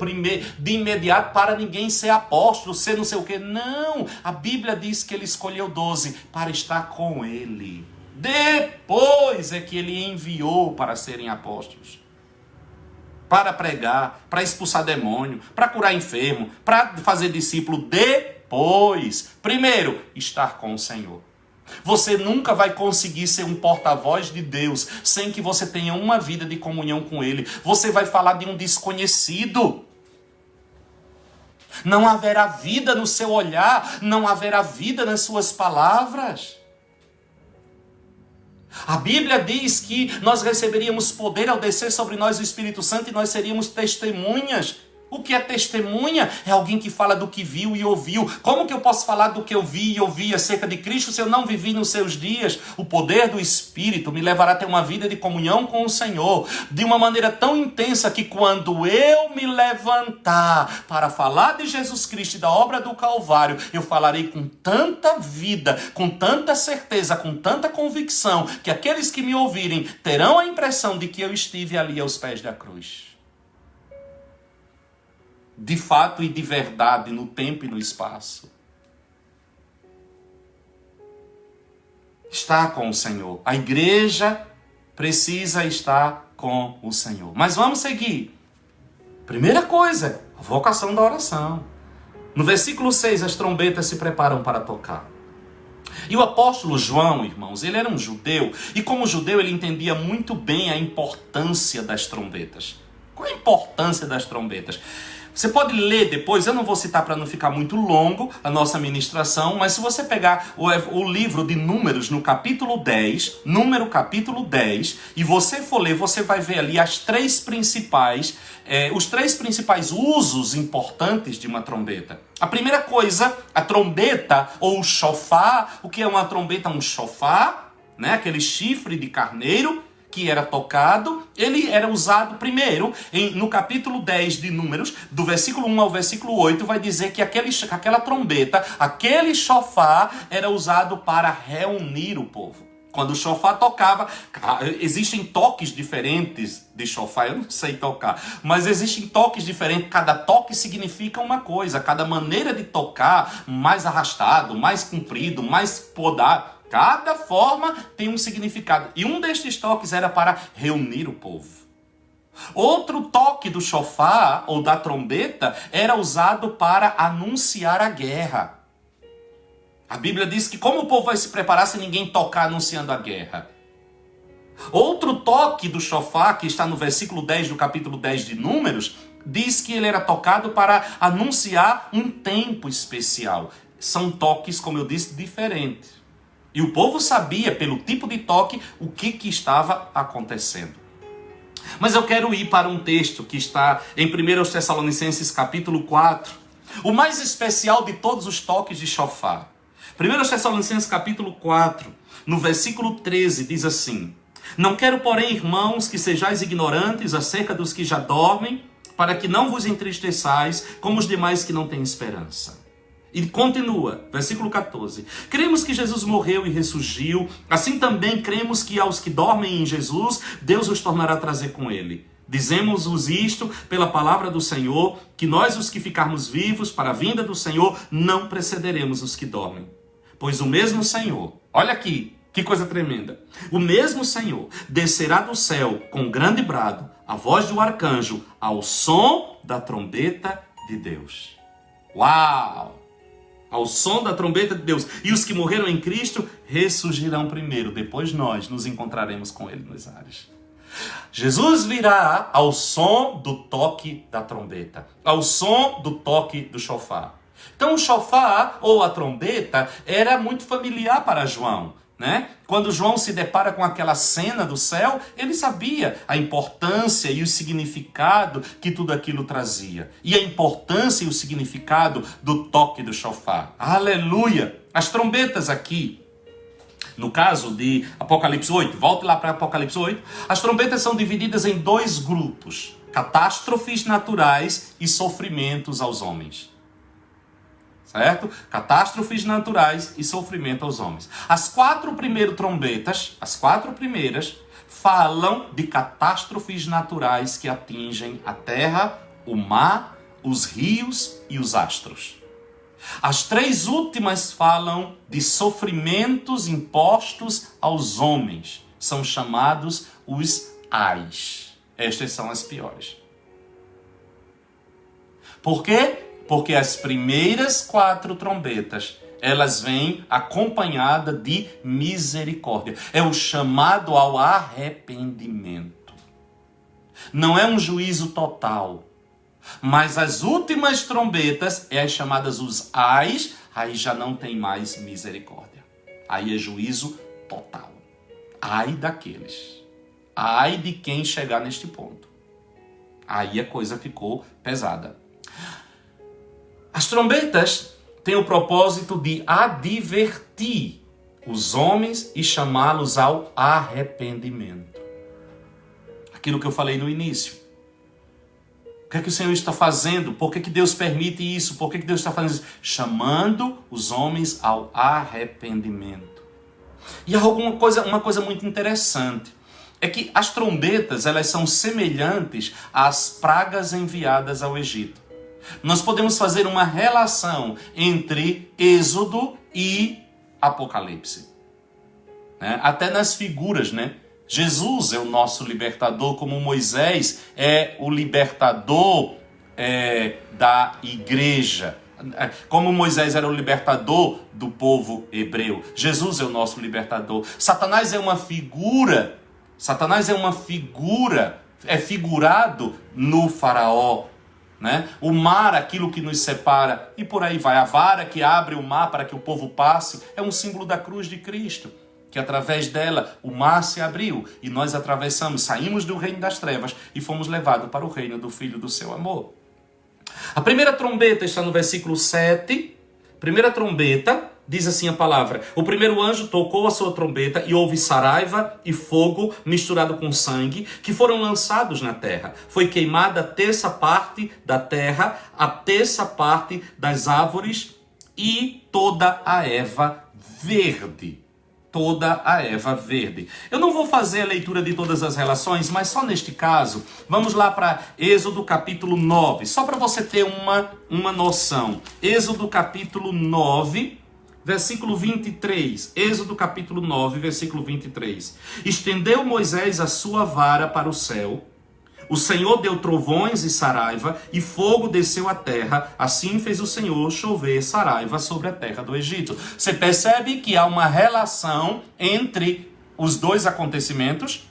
de imediato para ninguém ser apóstolo, ser não sei o quê. Não. A Bíblia diz que ele escolheu 12 para estar com ele. Depois é que ele enviou para serem apóstolos. Para pregar, para expulsar demônio, para curar enfermo, para fazer discípulo depois. Primeiro, estar com o Senhor. Você nunca vai conseguir ser um porta-voz de Deus sem que você tenha uma vida de comunhão com Ele. Você vai falar de um desconhecido. Não haverá vida no seu olhar, não haverá vida nas suas palavras. A Bíblia diz que nós receberíamos poder ao descer sobre nós o Espírito Santo e nós seríamos testemunhas. O que é testemunha? É alguém que fala do que viu e ouviu. Como que eu posso falar do que eu vi e ouvi acerca de Cristo se eu não vivi nos seus dias? O poder do Espírito me levará a ter uma vida de comunhão com o Senhor, de uma maneira tão intensa que quando eu me levantar para falar de Jesus Cristo e da obra do Calvário, eu falarei com tanta vida, com tanta certeza, com tanta convicção, que aqueles que me ouvirem terão a impressão de que eu estive ali aos pés da cruz. De fato e de verdade, no tempo e no espaço. Está com o Senhor. A igreja precisa estar com o Senhor. Mas vamos seguir. Primeira coisa, a vocação da oração. No versículo 6, as trombetas se preparam para tocar. E o apóstolo João, irmãos, ele era um judeu. E como judeu, ele entendia muito bem a importância das trombetas. Qual é a importância das trombetas? Você pode ler depois, eu não vou citar para não ficar muito longo a nossa ministração, mas se você pegar o livro de Números no capítulo 10, Número capítulo 10, e você for ler, você vai ver ali os três principais usos importantes de uma trombeta. A primeira coisa, a trombeta ou o shofar. O que é uma trombeta? Um shofar, né? Aquele chifre de carneiro que era tocado, ele era usado primeiro, no capítulo 10 de Números, do versículo 1 ao versículo 8, vai dizer que aquela trombeta, aquele shofar, era usado para reunir o povo. Quando o shofar tocava, existem toques diferentes de shofar, eu não sei tocar, mas existem toques diferentes, cada toque significa uma coisa, cada maneira de tocar, mais arrastado, mais comprido, mais podado, cada forma tem um significado. E um destes toques era para reunir o povo. Outro toque do shofar, ou da trombeta, era usado para anunciar a guerra. A Bíblia diz que como o povo vai se preparar se ninguém tocar anunciando a guerra? Outro toque do shofar, que está no versículo 10 do capítulo 10 de Números, diz que ele era tocado para anunciar um tempo especial. São toques, como eu disse, diferentes. E o povo sabia, pelo tipo de toque, o que estava acontecendo. Mas eu quero ir para um texto que está em 1 Tessalonicenses capítulo 4. O mais especial de todos os toques de shofar. 1 Tessalonicenses capítulo 4, no versículo 13, diz assim: Não quero, porém, irmãos, que sejais ignorantes acerca dos que já dormem, para que não vos entristeçais como os demais que não têm esperança. E continua, versículo 14. Cremos que Jesus morreu e ressurgiu, assim também cremos que aos que dormem em Jesus, Deus os tornará a trazer com ele. Dizemos-vos isto pela palavra do Senhor, que nós os que ficarmos vivos para a vinda do Senhor, não precederemos os que dormem. Pois o mesmo Senhor, olha aqui, que coisa tremenda. O mesmo Senhor descerá do céu com grande brado, a voz do arcanjo, ao som da trombeta de Deus. Uau! Ao som da trombeta de Deus. E os que morreram em Cristo ressurgirão primeiro. Depois nós nos encontraremos com ele nos ares. Jesus virá ao som do toque da trombeta. Ao som do toque do chofar. Então o chofar ou a trombeta era muito familiar para João, né? Quando João se depara com aquela cena do céu, ele sabia a importância e o significado que tudo aquilo trazia. E a importância e o significado do toque do chofar. Aleluia! As trombetas aqui, no caso de Apocalipse 8, volte lá para Apocalipse 8, as trombetas são divididas em dois grupos: catástrofes naturais e sofrimentos aos homens. Certo? Catástrofes naturais e sofrimento aos homens. As 4 primeiras trombetas, as 4 primeiras, falam de catástrofes naturais que atingem a terra, o mar, os rios e os astros. As 3 últimas falam de sofrimentos impostos aos homens. São chamados os ais. Estas são as piores. Por quê? Porque as primeiras 4 trombetas, elas vêm acompanhadas de misericórdia. É o chamado ao arrependimento. Não é um juízo total. Mas as últimas trombetas, é as chamadas os ais, aí já não tem mais misericórdia. Aí é juízo total. Ai daqueles. Ai de quem chegar neste ponto. Aí a coisa ficou pesada. As trombetas têm o propósito de advertir os homens e chamá-los ao arrependimento. Aquilo que eu falei no início. O que é que o Senhor está fazendo? Por que Deus permite isso? Por que Deus está fazendo isso? Chamando os homens ao arrependimento. E há uma coisa muito interessante. É que as trombetas, elas são semelhantes às pragas enviadas ao Egito. Nós podemos fazer uma relação entre Êxodo e Apocalipse. Até nas figuras, né? Jesus é o nosso libertador, como Moisés é o libertador da igreja. Como Moisés era o libertador do povo hebreu. Jesus é o nosso libertador. Satanás é uma figura. É figurado no faraó. Né? O mar, aquilo que nos separa, e por aí vai. A vara que abre o mar para que o povo passe é um símbolo da cruz de Cristo, que através dela o mar se abriu e nós atravessamos, saímos do reino das trevas e fomos levados para o reino do Filho do seu amor. A primeira trombeta está no versículo 7. Primeira trombeta, diz assim a palavra: o primeiro anjo tocou a sua trombeta e houve saraiva e fogo misturado com sangue, que foram lançados na terra. Foi queimada a terça parte da terra, a terça parte das árvores e toda a erva verde. Toda a erva verde. Eu não vou fazer a leitura de todas as relações, mas só neste caso, vamos lá para Êxodo capítulo 9, só para você ter uma noção. Êxodo capítulo 9, versículo 23. Êxodo capítulo 9, versículo 23. Estendeu Moisés a sua vara para o céu, o Senhor deu trovões e saraiva, e fogo desceu à terra. Assim fez o Senhor chover saraiva sobre a terra do Egito. Você percebe que há uma relação entre os dois acontecimentos?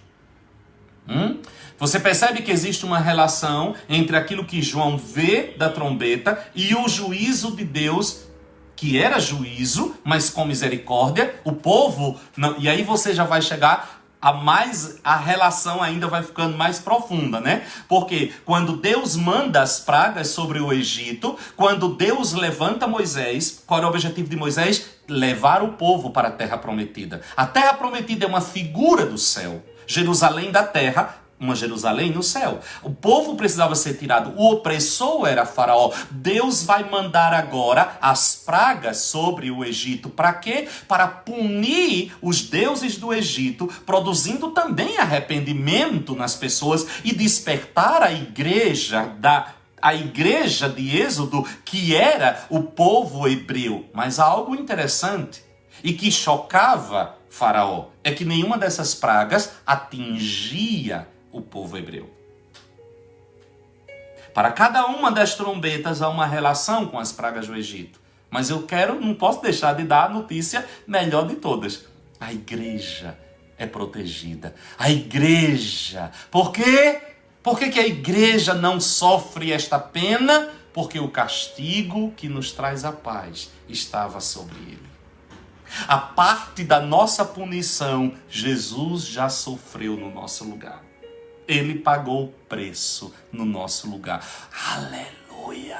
Você percebe que existe uma relação entre aquilo que João vê da trombeta e o juízo de Deus, que era juízo, mas com misericórdia. O povo, não, e aí você já vai chegar a relação ainda vai ficando mais profunda, né? Porque quando Deus manda as pragas sobre o Egito, quando Deus levanta Moisés, qual era o objetivo de Moisés? Levar o povo para a terra prometida. A terra prometida é uma figura do céu. Jerusalém da terra uma Jerusalém no céu. O povo precisava ser tirado. O opressor era Faraó. Deus vai mandar agora as pragas sobre o Egito. Para quê? Para punir os deuses do Egito, produzindo também arrependimento nas pessoas e despertar a igreja de Êxodo, que era o povo hebreu. Mas algo interessante e que chocava Faraó é que nenhuma dessas pragas atingia o povo hebreu. Para cada uma das trombetas há uma relação com as pragas do Egito. Mas não posso deixar de dar a notícia melhor de todas. A igreja é protegida. A igreja. Por quê? Por que a igreja não sofre esta pena? Porque o castigo que nos traz a paz estava sobre ele. A parte da nossa punição, Jesus já sofreu no nosso lugar. Ele pagou o preço no nosso lugar. Aleluia!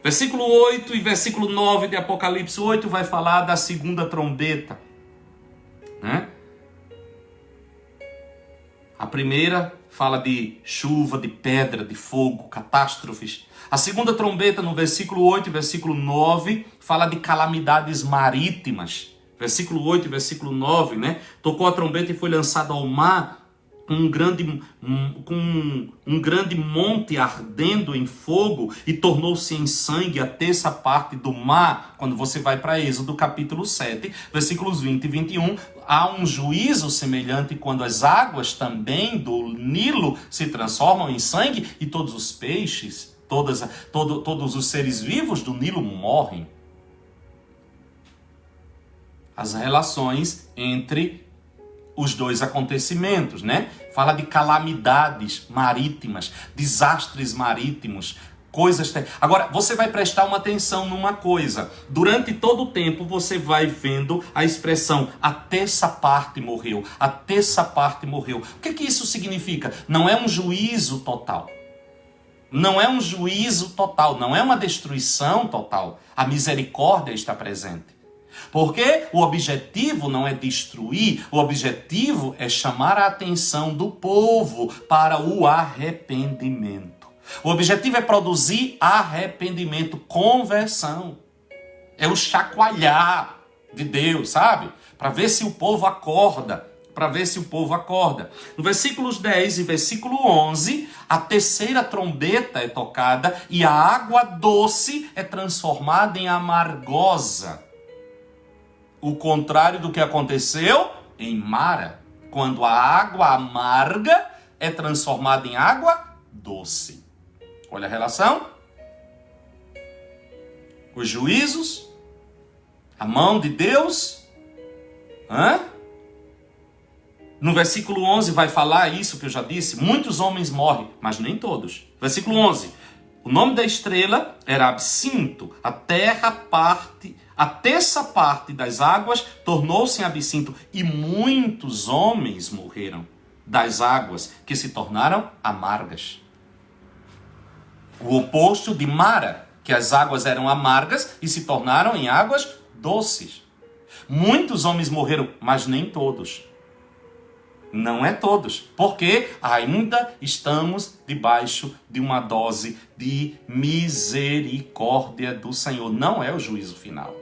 Versículo 8 e versículo 9 de Apocalipse 8 vai falar da segunda trombeta. Né? A primeira fala de chuva, de pedra, de fogo, catástrofes. A segunda trombeta, no versículo 8 e versículo 9, fala de calamidades marítimas. Versículo 8 e versículo 9, né? Tocou a trombeta e foi lançado ao mar com um grande monte ardendo em fogo e tornou-se em sangue a terça parte do mar. Quando você vai para Êxodo capítulo 7, versículos 20 e 21, há um juízo semelhante quando as águas também do Nilo se transformam em sangue e todos os peixes, todos os seres vivos do Nilo morrem. As relações entre os dois acontecimentos, né? Fala de calamidades marítimas, desastres marítimos, coisas... Agora, você vai prestar uma atenção numa coisa. Durante todo o tempo, você vai vendo a expressão a terça parte morreu, a terça parte morreu. O que isso significa? Não é um juízo total. Não é um juízo total, não é uma destruição total. A misericórdia está presente. Porque o objetivo não é destruir, o objetivo é chamar a atenção do povo para o arrependimento. O objetivo é produzir arrependimento, conversão. É o chacoalhar de Deus, sabe? Para ver se o povo acorda. No versículos 10 e versículo 11, a terceira trombeta é tocada e a água doce é transformada em amargosa. O contrário do que aconteceu em Mara, quando a água amarga é transformada em água doce. Olha a relação. Os juízos, a mão de Deus. No versículo 11 vai falar isso que eu já disse. Muitos homens morrem, mas nem todos. Versículo 11. O nome da estrela era absinto. A terça parte das águas tornou-se em absinto. E muitos homens morreram das águas que se tornaram amargas. O oposto de Mara, que as águas eram amargas e se tornaram em águas doces. Muitos homens morreram, mas nem todos. Não é todos, porque ainda estamos debaixo de uma dose de misericórdia do Senhor. Não é o juízo final.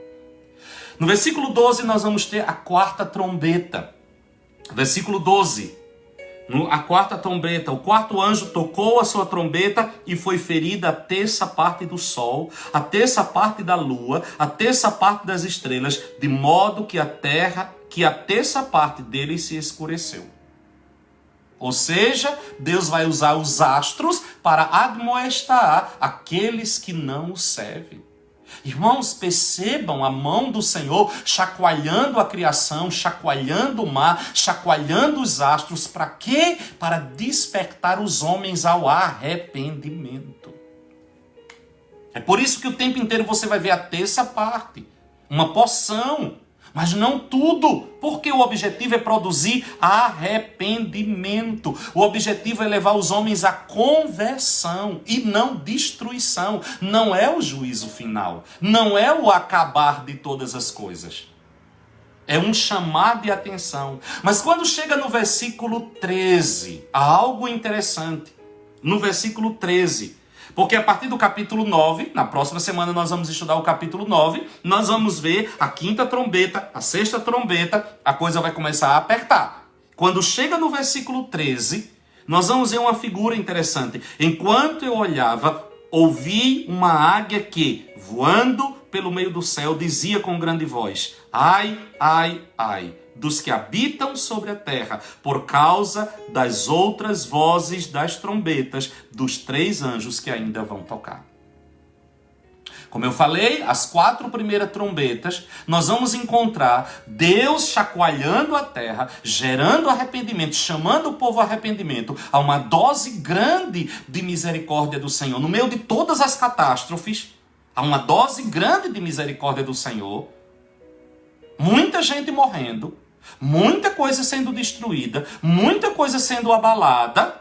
No versículo 12 nós vamos ter a quarta trombeta. Versículo 12. A quarta trombeta. O quarto anjo tocou a sua trombeta e foi ferida a terça parte do sol, a terça parte da lua, a terça parte das estrelas, de modo que a terça parte deles se escureceu. Ou seja, Deus vai usar os astros para admoestar aqueles que não o servem. Irmãos, percebam a mão do Senhor chacoalhando a criação, chacoalhando o mar, chacoalhando os astros. Para quê? Para despertar os homens ao arrependimento. É por isso que o tempo inteiro você vai ver a terça parte, uma porção. Mas não tudo, porque o objetivo é produzir arrependimento. O objetivo é levar os homens à conversão e não destruição. Não é o juízo final, não é o acabar de todas as coisas. É um chamar de atenção. Mas quando chega no versículo 13, há algo interessante. No versículo 13. Porque a partir do capítulo 9, na próxima semana nós vamos estudar o capítulo 9, nós vamos ver a quinta trombeta, a sexta trombeta, a coisa vai começar a apertar. Quando chega no versículo 13, nós vamos ver uma figura interessante. Enquanto eu olhava, ouvi uma águia que, voando pelo meio do céu, dizia com grande voz: ai, ai, ai, dos que habitam sobre a terra, por causa das outras vozes das trombetas dos 3 anjos que ainda vão tocar. Como eu falei, as 4 primeiras trombetas, nós vamos encontrar Deus chacoalhando a terra, gerando arrependimento, chamando o povo ao arrependimento, a uma dose grande de misericórdia do Senhor. No meio de todas as catástrofes, há uma dose grande de misericórdia do Senhor. Muita gente morrendo, muita coisa sendo destruída, muita coisa sendo abalada.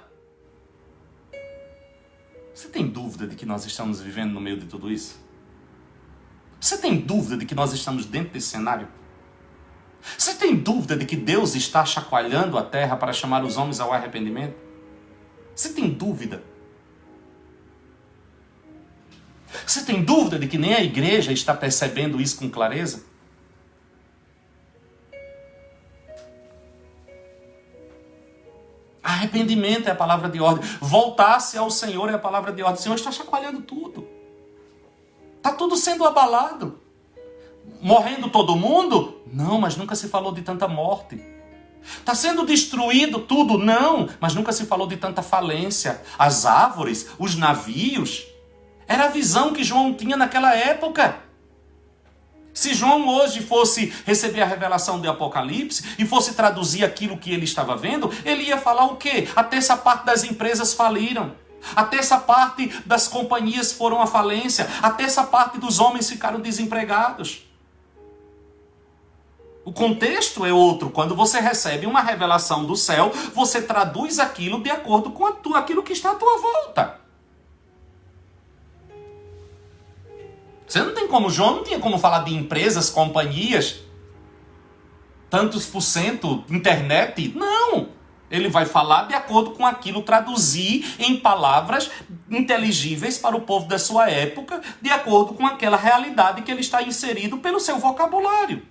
Você tem dúvida de que nós estamos vivendo no meio de tudo isso? Você tem dúvida de que nós estamos dentro desse cenário? Você tem dúvida de que Deus está chacoalhando a terra para chamar os homens ao arrependimento? Você tem dúvida? Você tem dúvida de que nem a igreja está percebendo isso com clareza? Arrependimento é a palavra de ordem. Voltar-se ao Senhor é a palavra de ordem. O Senhor está chacoalhando tudo. Está tudo sendo abalado. Morrendo todo mundo? Não, mas nunca se falou de tanta morte. Está sendo destruído tudo? Não, mas nunca se falou de tanta falência. As árvores, os navios. Era a visão que João tinha naquela época. Se João hoje fosse receber a revelação do Apocalipse e fosse traduzir aquilo que ele estava vendo, ele ia falar o quê? A terça parte das empresas faliram. A terça parte das companhias foram à falência. A terça parte dos homens ficaram desempregados. O contexto é outro. Quando você recebe uma revelação do céu, você traduz aquilo de acordo com aquilo que está à tua volta. Você não tem como, João não tinha como falar de empresas, companhias, tantos por cento, internet. Não! Ele vai falar de acordo com aquilo, traduzir em palavras inteligíveis para o povo da sua época, de acordo com aquela realidade que ele está inserido pelo seu vocabulário.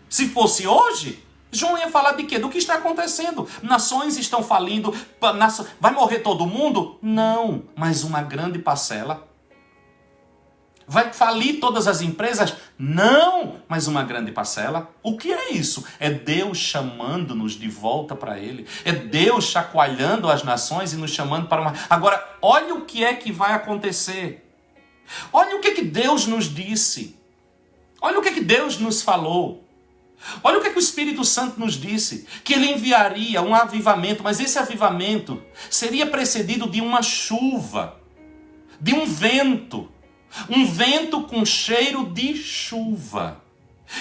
Se fosse hoje, João ia falar de quê? Do que está acontecendo. Nações estão falindo, vai morrer todo mundo? Não, mas uma grande parcela. Vai falir todas as empresas? Não, mas uma grande parcela. O que é isso? É Deus chamando-nos de volta para Ele. É Deus chacoalhando as nações e nos chamando para uma... Agora, olha o que é que vai acontecer. Olha o que é que Deus nos disse. Olha o que é que Deus nos falou. Olha o que é que o Espírito Santo nos disse. Que Ele enviaria um avivamento, mas esse avivamento seria precedido de uma chuva, de um vento. Um vento com cheiro de chuva.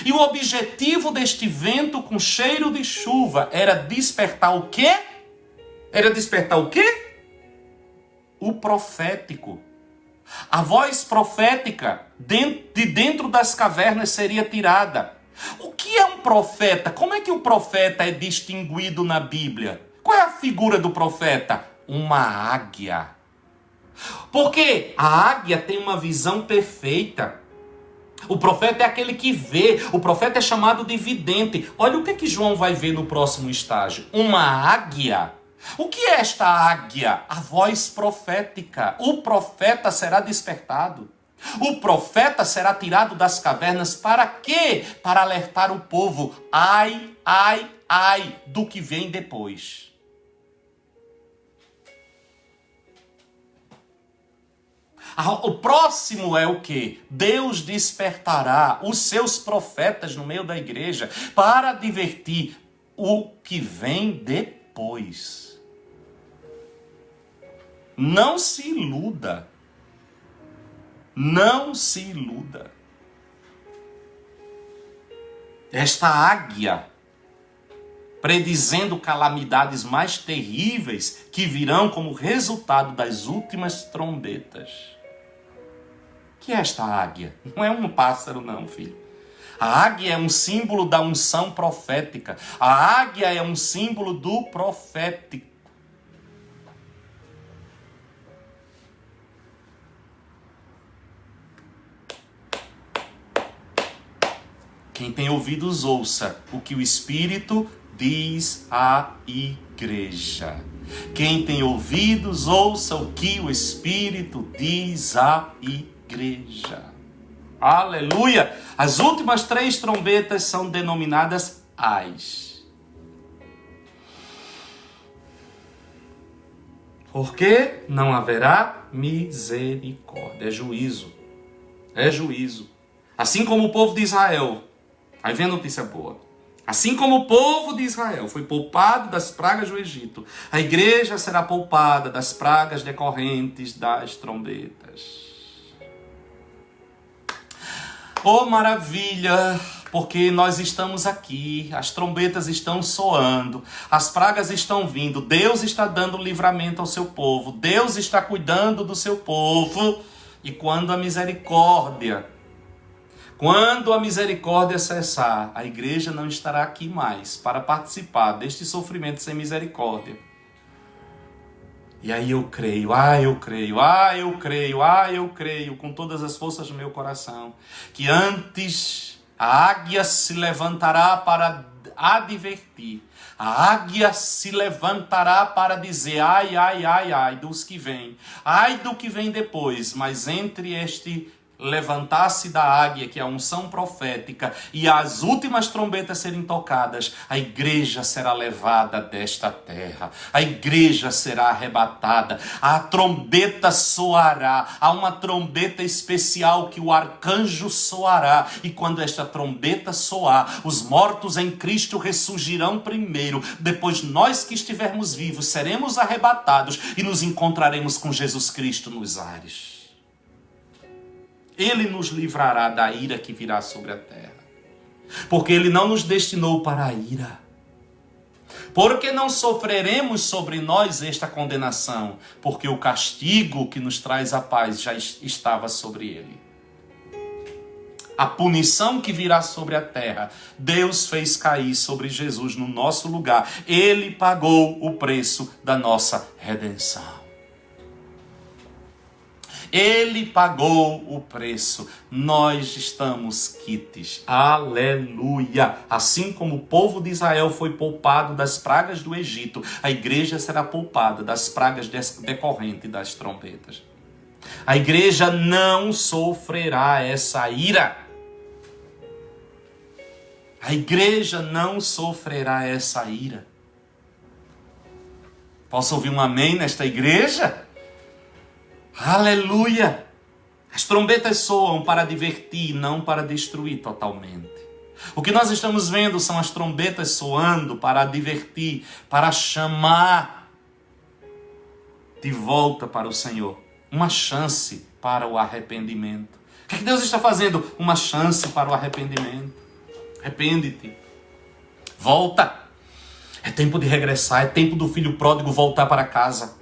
E o objetivo deste vento com cheiro de chuva era despertar o quê? Era despertar o quê? O profético. A voz profética de dentro das cavernas seria tirada. O que é um profeta? Como é que o profeta é distinguido na Bíblia? Qual é a figura do profeta? Uma águia. Porque a águia tem uma visão perfeita. O profeta é aquele que vê. O profeta é chamado de vidente. Olha o que João vai ver no próximo estágio. Uma águia. O que é esta águia? A voz profética. O profeta será despertado. O profeta será tirado das cavernas para quê? Para alertar o povo. Ai, ai, ai do que vem depois. O próximo é o quê? Deus despertará os seus profetas no meio da igreja para advertir o que vem depois. Não se iluda. Não se iluda. Esta águia, predizendo calamidades mais terríveis que virão como resultado das últimas trombetas. O que é esta águia? Não é um pássaro não, filho. A águia é um símbolo da unção profética. A águia é um símbolo do profético. Quem tem ouvidos, ouça o que o Espírito diz à igreja. Quem tem ouvidos, ouça o que o Espírito diz à igreja. Aleluia! As últimas 3 trombetas são denominadas ais. Porque não haverá misericórdia. É juízo. É juízo. Assim como o povo de Israel. Aí vem a notícia boa. Assim como o povo de Israel foi poupado das pragas do Egito, a igreja será poupada das pragas decorrentes das trombetas. Oh, maravilha! Porque nós estamos aqui, as trombetas estão soando, as pragas estão vindo, Deus está dando livramento ao seu povo, Deus está cuidando do seu povo. E quando a misericórdia cessar, a igreja não estará aqui mais para participar deste sofrimento sem misericórdia. E aí eu creio com todas as forças do meu coração, que antes a águia se levantará para advertir, a águia se levantará para dizer ai dos que vêm, ai do que vem depois, mas entre este levantar-se da águia, que é a unção profética, e as últimas trombetas serem tocadas, a igreja será levada desta terra, a igreja será arrebatada, a trombeta soará, há uma trombeta especial que o arcanjo soará, e quando esta trombeta soar, os mortos em Cristo ressurgirão primeiro, depois nós que estivermos vivos seremos arrebatados e nos encontraremos com Jesus Cristo nos ares. Ele nos livrará da ira que virá sobre a terra. Porque Ele não nos destinou para a ira. Porque não sofreremos sobre nós esta condenação. Porque o castigo que nos traz a paz já estava sobre Ele. A punição que virá sobre a terra, Deus fez cair sobre Jesus no nosso lugar. Ele pagou o preço da nossa redenção. Ele pagou o preço. Nós estamos quites. Aleluia! Assim como o povo de Israel foi poupado das pragas do Egito, a igreja será poupada das pragas decorrentes das trombetas. A igreja não sofrerá essa ira. A igreja não sofrerá essa ira. Posso ouvir um amém nesta igreja? Aleluia! As trombetas soam para divertir, não para destruir totalmente. O que nós estamos vendo são as trombetas soando para divertir, para chamar de volta para o Senhor. Uma chance para o arrependimento. O que Deus está fazendo? Uma chance para o arrependimento. Arrepende-te. Volta. É tempo de regressar, é tempo do filho pródigo voltar para casa.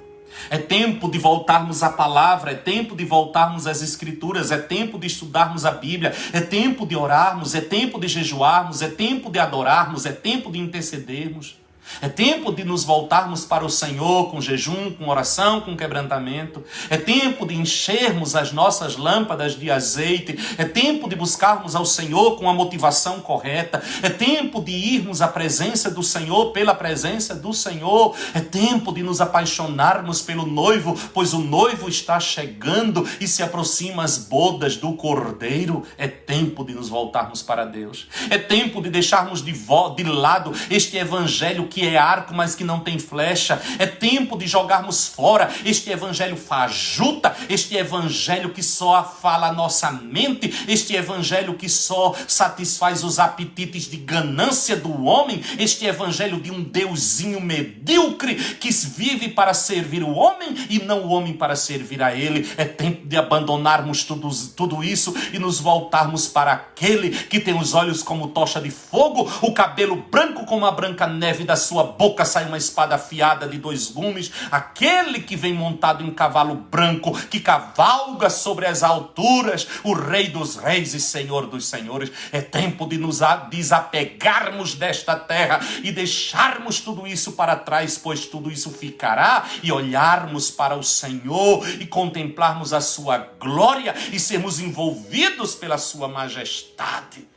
É tempo de voltarmos à palavra, é tempo de voltarmos às escrituras, é tempo de estudarmos a Bíblia, é tempo de orarmos, é tempo de jejuarmos, é tempo de adorarmos, é tempo de intercedermos. É tempo de nos voltarmos para o Senhor com jejum, com oração, com quebrantamento. É tempo de enchermos as nossas lâmpadas de azeite. É tempo de buscarmos ao Senhor com a motivação correta. É tempo de irmos à presença do Senhor pela presença do Senhor. É tempo de nos apaixonarmos pelo noivo, pois o noivo está chegando e se aproxima as bodas do Cordeiro. É tempo de nos voltarmos para Deus. É tempo de deixarmos de lado este evangelho que é arco, mas que não tem flecha. É tempo de jogarmos fora este evangelho fajuta, este evangelho que só fala a nossa mente, este evangelho que só satisfaz os apetites de ganância do homem, este evangelho de um deusinho medíocre que vive para servir o homem e não o homem para servir a ele. É tempo de abandonarmos tudo isso e nos voltarmos para aquele que tem os olhos como tocha de fogo, o cabelo branco como a branca neve das sua boca sai uma espada afiada de 2 gumes. Aquele que vem montado em cavalo branco, que cavalga sobre as alturas, o Rei dos Reis e Senhor dos Senhores. É tempo de nos desapegarmos desta terra e deixarmos tudo isso para trás, pois tudo isso ficará, e olharmos para o Senhor e contemplarmos a sua glória e sermos envolvidos pela sua majestade.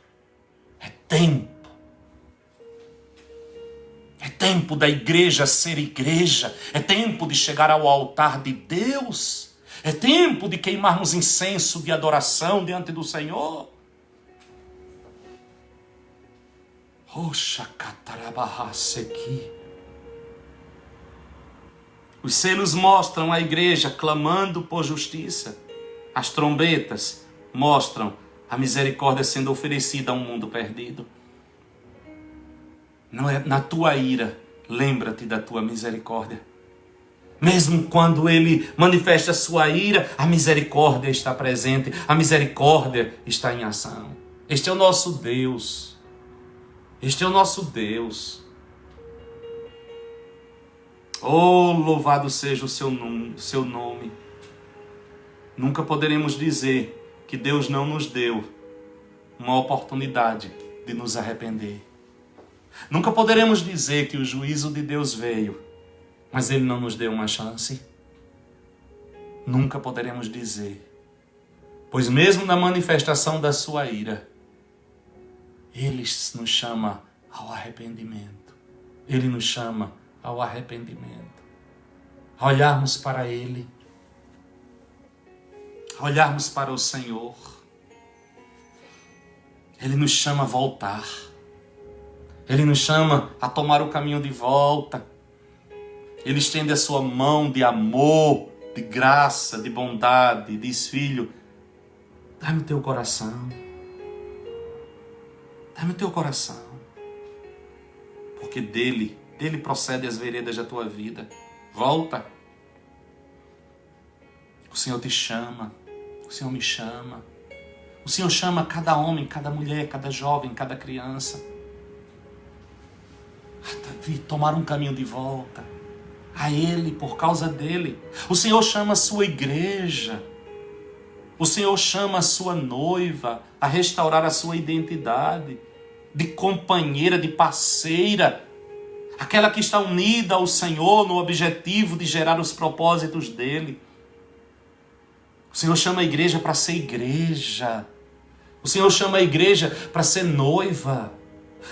É tempo. É tempo da igreja ser igreja. É tempo de chegar ao altar de Deus. É tempo de queimarmos incenso de adoração diante do Senhor. Os selos mostram a igreja clamando por justiça. As trombetas mostram a misericórdia sendo oferecida a um mundo perdido. Não é na tua ira, lembra-te da tua misericórdia. Mesmo quando ele manifesta a sua ira, a misericórdia está presente, a misericórdia está em ação. Este é o nosso Deus. Este é o nosso Deus. Oh, louvado seja o seu nome. Nunca poderemos dizer que Deus não nos deu uma oportunidade de nos arrepender. Nunca poderemos dizer que o juízo de Deus veio, mas Ele não nos deu uma chance. Nunca poderemos dizer, pois mesmo na manifestação da sua ira, Ele nos chama ao arrependimento. Ele nos chama ao arrependimento. A olharmos para Ele, a olharmos para o Senhor. Ele nos chama a voltar. Ele nos chama a tomar o caminho de volta. Ele estende a sua mão de amor, de graça, de bondade, e diz: filho, dá-me o teu coração. Dá-me o teu coração. Porque dele procede as veredas da tua vida. Volta. O Senhor te chama. O Senhor me chama. O Senhor chama cada homem, cada mulher, cada jovem, cada criança a tomar um caminho de volta a Ele, por causa dEle. O Senhor chama a sua igreja. O Senhor chama a sua noiva a restaurar a sua identidade de companheira, de parceira, aquela que está unida ao Senhor no objetivo de gerar os propósitos dEle. O Senhor chama a igreja para ser igreja. O Senhor chama a igreja para ser noiva.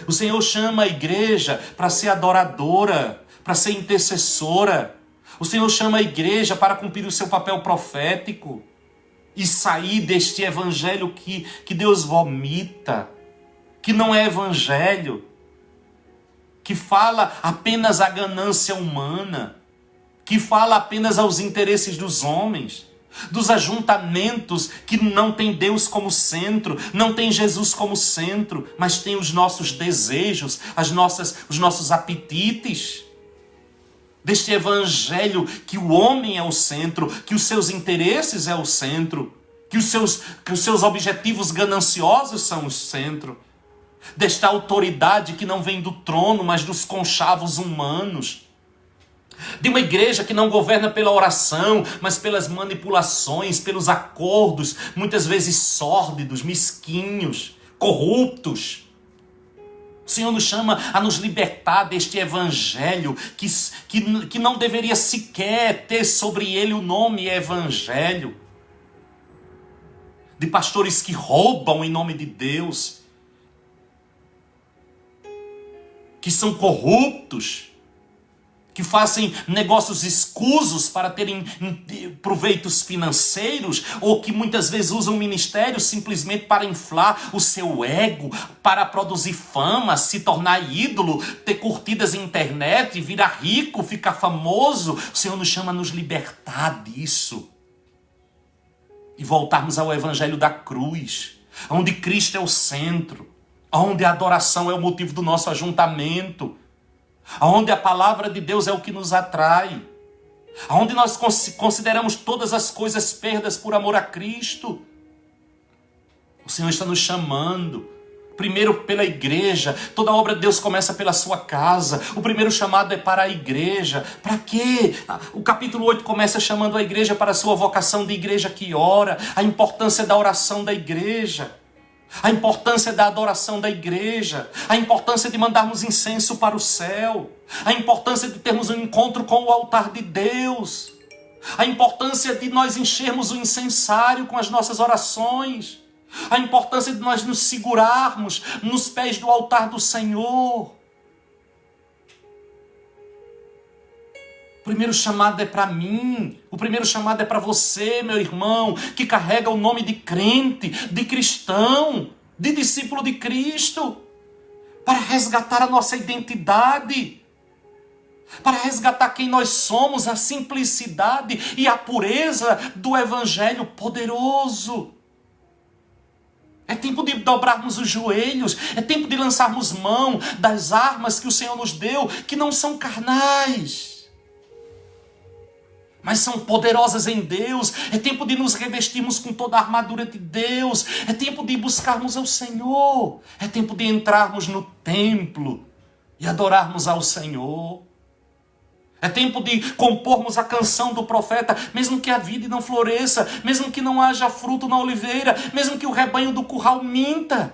O Senhor chama a igreja para ser adoradora, para ser intercessora. O Senhor chama a igreja para cumprir o seu papel profético e sair deste evangelho que Deus vomita, que não é evangelho, que fala apenas a ganância humana, que fala apenas aos interesses dos homens, dos ajuntamentos que não tem Deus como centro, não tem Jesus como centro, mas tem os nossos desejos, os nossos apetites. Deste evangelho que o homem é o centro, que os seus interesses é o centro, que os seus objetivos gananciosos são o centro. Desta autoridade que não vem do trono, mas dos conchavos humanos. De uma igreja que não governa pela oração, mas pelas manipulações, pelos acordos, muitas vezes sórdidos, mesquinhos, corruptos. O Senhor nos chama a nos libertar deste evangelho que não deveria sequer ter sobre ele o nome evangelho. De pastores que roubam em nome de Deus, que são corruptos, que fazem negócios escusos para terem proveitos financeiros, ou que muitas vezes usam o ministério simplesmente para inflar o seu ego, para produzir fama, se tornar ídolo, ter curtidas na internet, virar rico, ficar famoso. O Senhor nos chama a nos libertar disso e voltarmos ao evangelho da cruz, onde Cristo é o centro, onde a adoração é o motivo do nosso ajuntamento, onde a palavra de Deus é o que nos atrai, onde nós consideramos todas as coisas perdas por amor a Cristo. O Senhor está nos chamando Primeiro pela igreja. Toda obra de Deus começa pela sua casa. O primeiro chamado é para a igreja. Para quê? O capítulo 8 começa chamando a igreja para a sua vocação de igreja que ora. A importância da oração da igreja. A importância da adoração da igreja. A importância de mandarmos incenso para o céu. A importância de termos um encontro com o altar de Deus. A importância de nós enchermos o incensário com as nossas orações. A importância de nós nos segurarmos nos pés do altar do Senhor. O primeiro chamado é para mim. O primeiro chamado é para você, meu irmão, que carrega o nome de crente, de cristão, de discípulo de Cristo, para resgatar a nossa identidade, para resgatar quem nós somos, a simplicidade e a pureza do Evangelho poderoso. É tempo de dobrarmos os joelhos, é tempo de lançarmos mão das armas que o Senhor nos deu, que não são carnais, mas são poderosas em Deus. É tempo de nos revestirmos com toda a armadura de Deus. É tempo de buscarmos ao Senhor. É tempo de entrarmos no templo e adorarmos ao Senhor. É tempo de compormos a canção do profeta, mesmo que a vide não floresça, mesmo que não haja fruto na oliveira, mesmo que o rebanho do curral minta.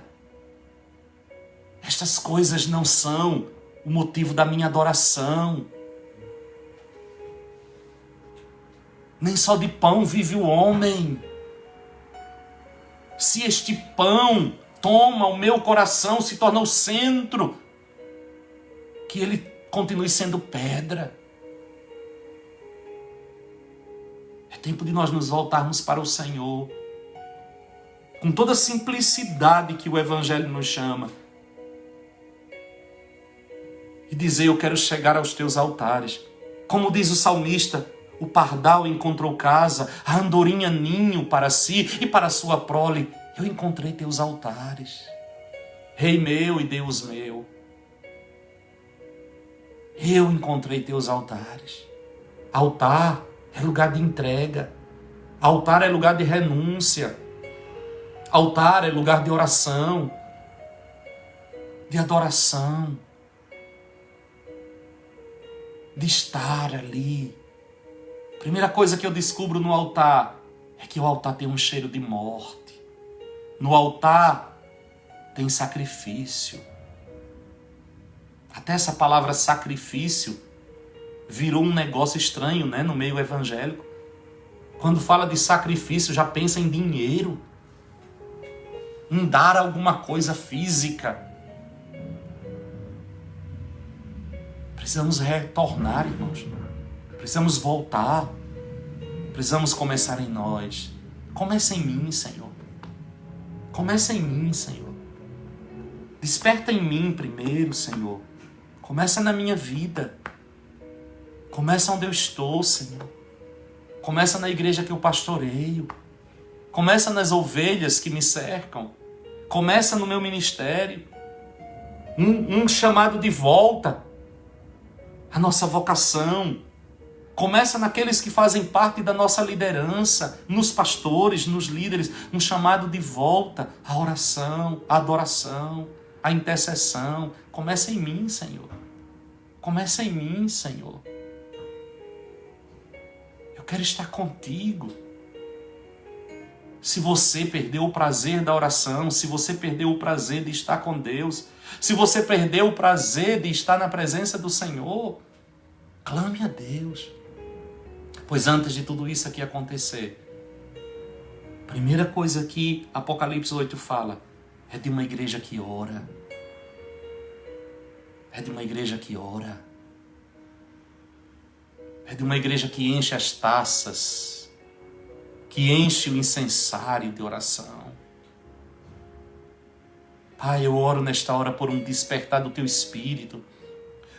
Estas coisas não são o motivo da minha adoração. Nem só de pão vive o homem. Se este pão toma o meu coração, se torna o centro, que ele continue sendo pedra. É tempo de nós nos voltarmos para o Senhor, com toda a simplicidade que o Evangelho nos chama, e dizer: eu quero chegar aos teus altares. Como diz o salmista, o pardal encontrou casa, a andorinha ninho para si e para a sua prole. Eu encontrei teus altares, Rei meu e Deus meu. Eu encontrei teus altares. Altar é lugar de entrega. Altar é lugar de renúncia. Altar é lugar de oração, de adoração, de estar ali. Primeira coisa que eu descubro no altar é que o altar tem um cheiro de morte. No altar tem sacrifício. Até essa palavra sacrifício virou um negócio estranho, né, no meio evangélico. Quando fala de sacrifício, já pensa em dinheiro, em dar alguma coisa física. Precisamos retornar, irmãos. Precisamos voltar. Precisamos começar em nós. Começa em mim, Senhor. Começa em mim, Senhor. Desperta em mim primeiro, Senhor. Começa na minha vida. Começa onde eu estou, Senhor. Começa na igreja que eu pastoreio. Começa nas ovelhas que me cercam. Começa no meu ministério. Um chamado de volta à nossa vocação. Começa naqueles que fazem parte da nossa liderança, nos pastores, nos líderes. Um chamado de volta à oração, à adoração, à intercessão. Começa em mim, Senhor. Começa em mim, Senhor. Eu quero estar contigo. Se você perdeu o prazer da oração, se você perdeu o prazer de estar com Deus, se você perdeu o prazer de estar na presença do Senhor, clame a Deus. Pois antes de tudo isso aqui acontecer, a primeira coisa que Apocalipse 8 fala é de uma igreja que ora. É de uma igreja que ora. É de uma igreja que enche as taças, que enche o incensário de oração. Pai, eu oro nesta hora por um despertar do Teu Espírito.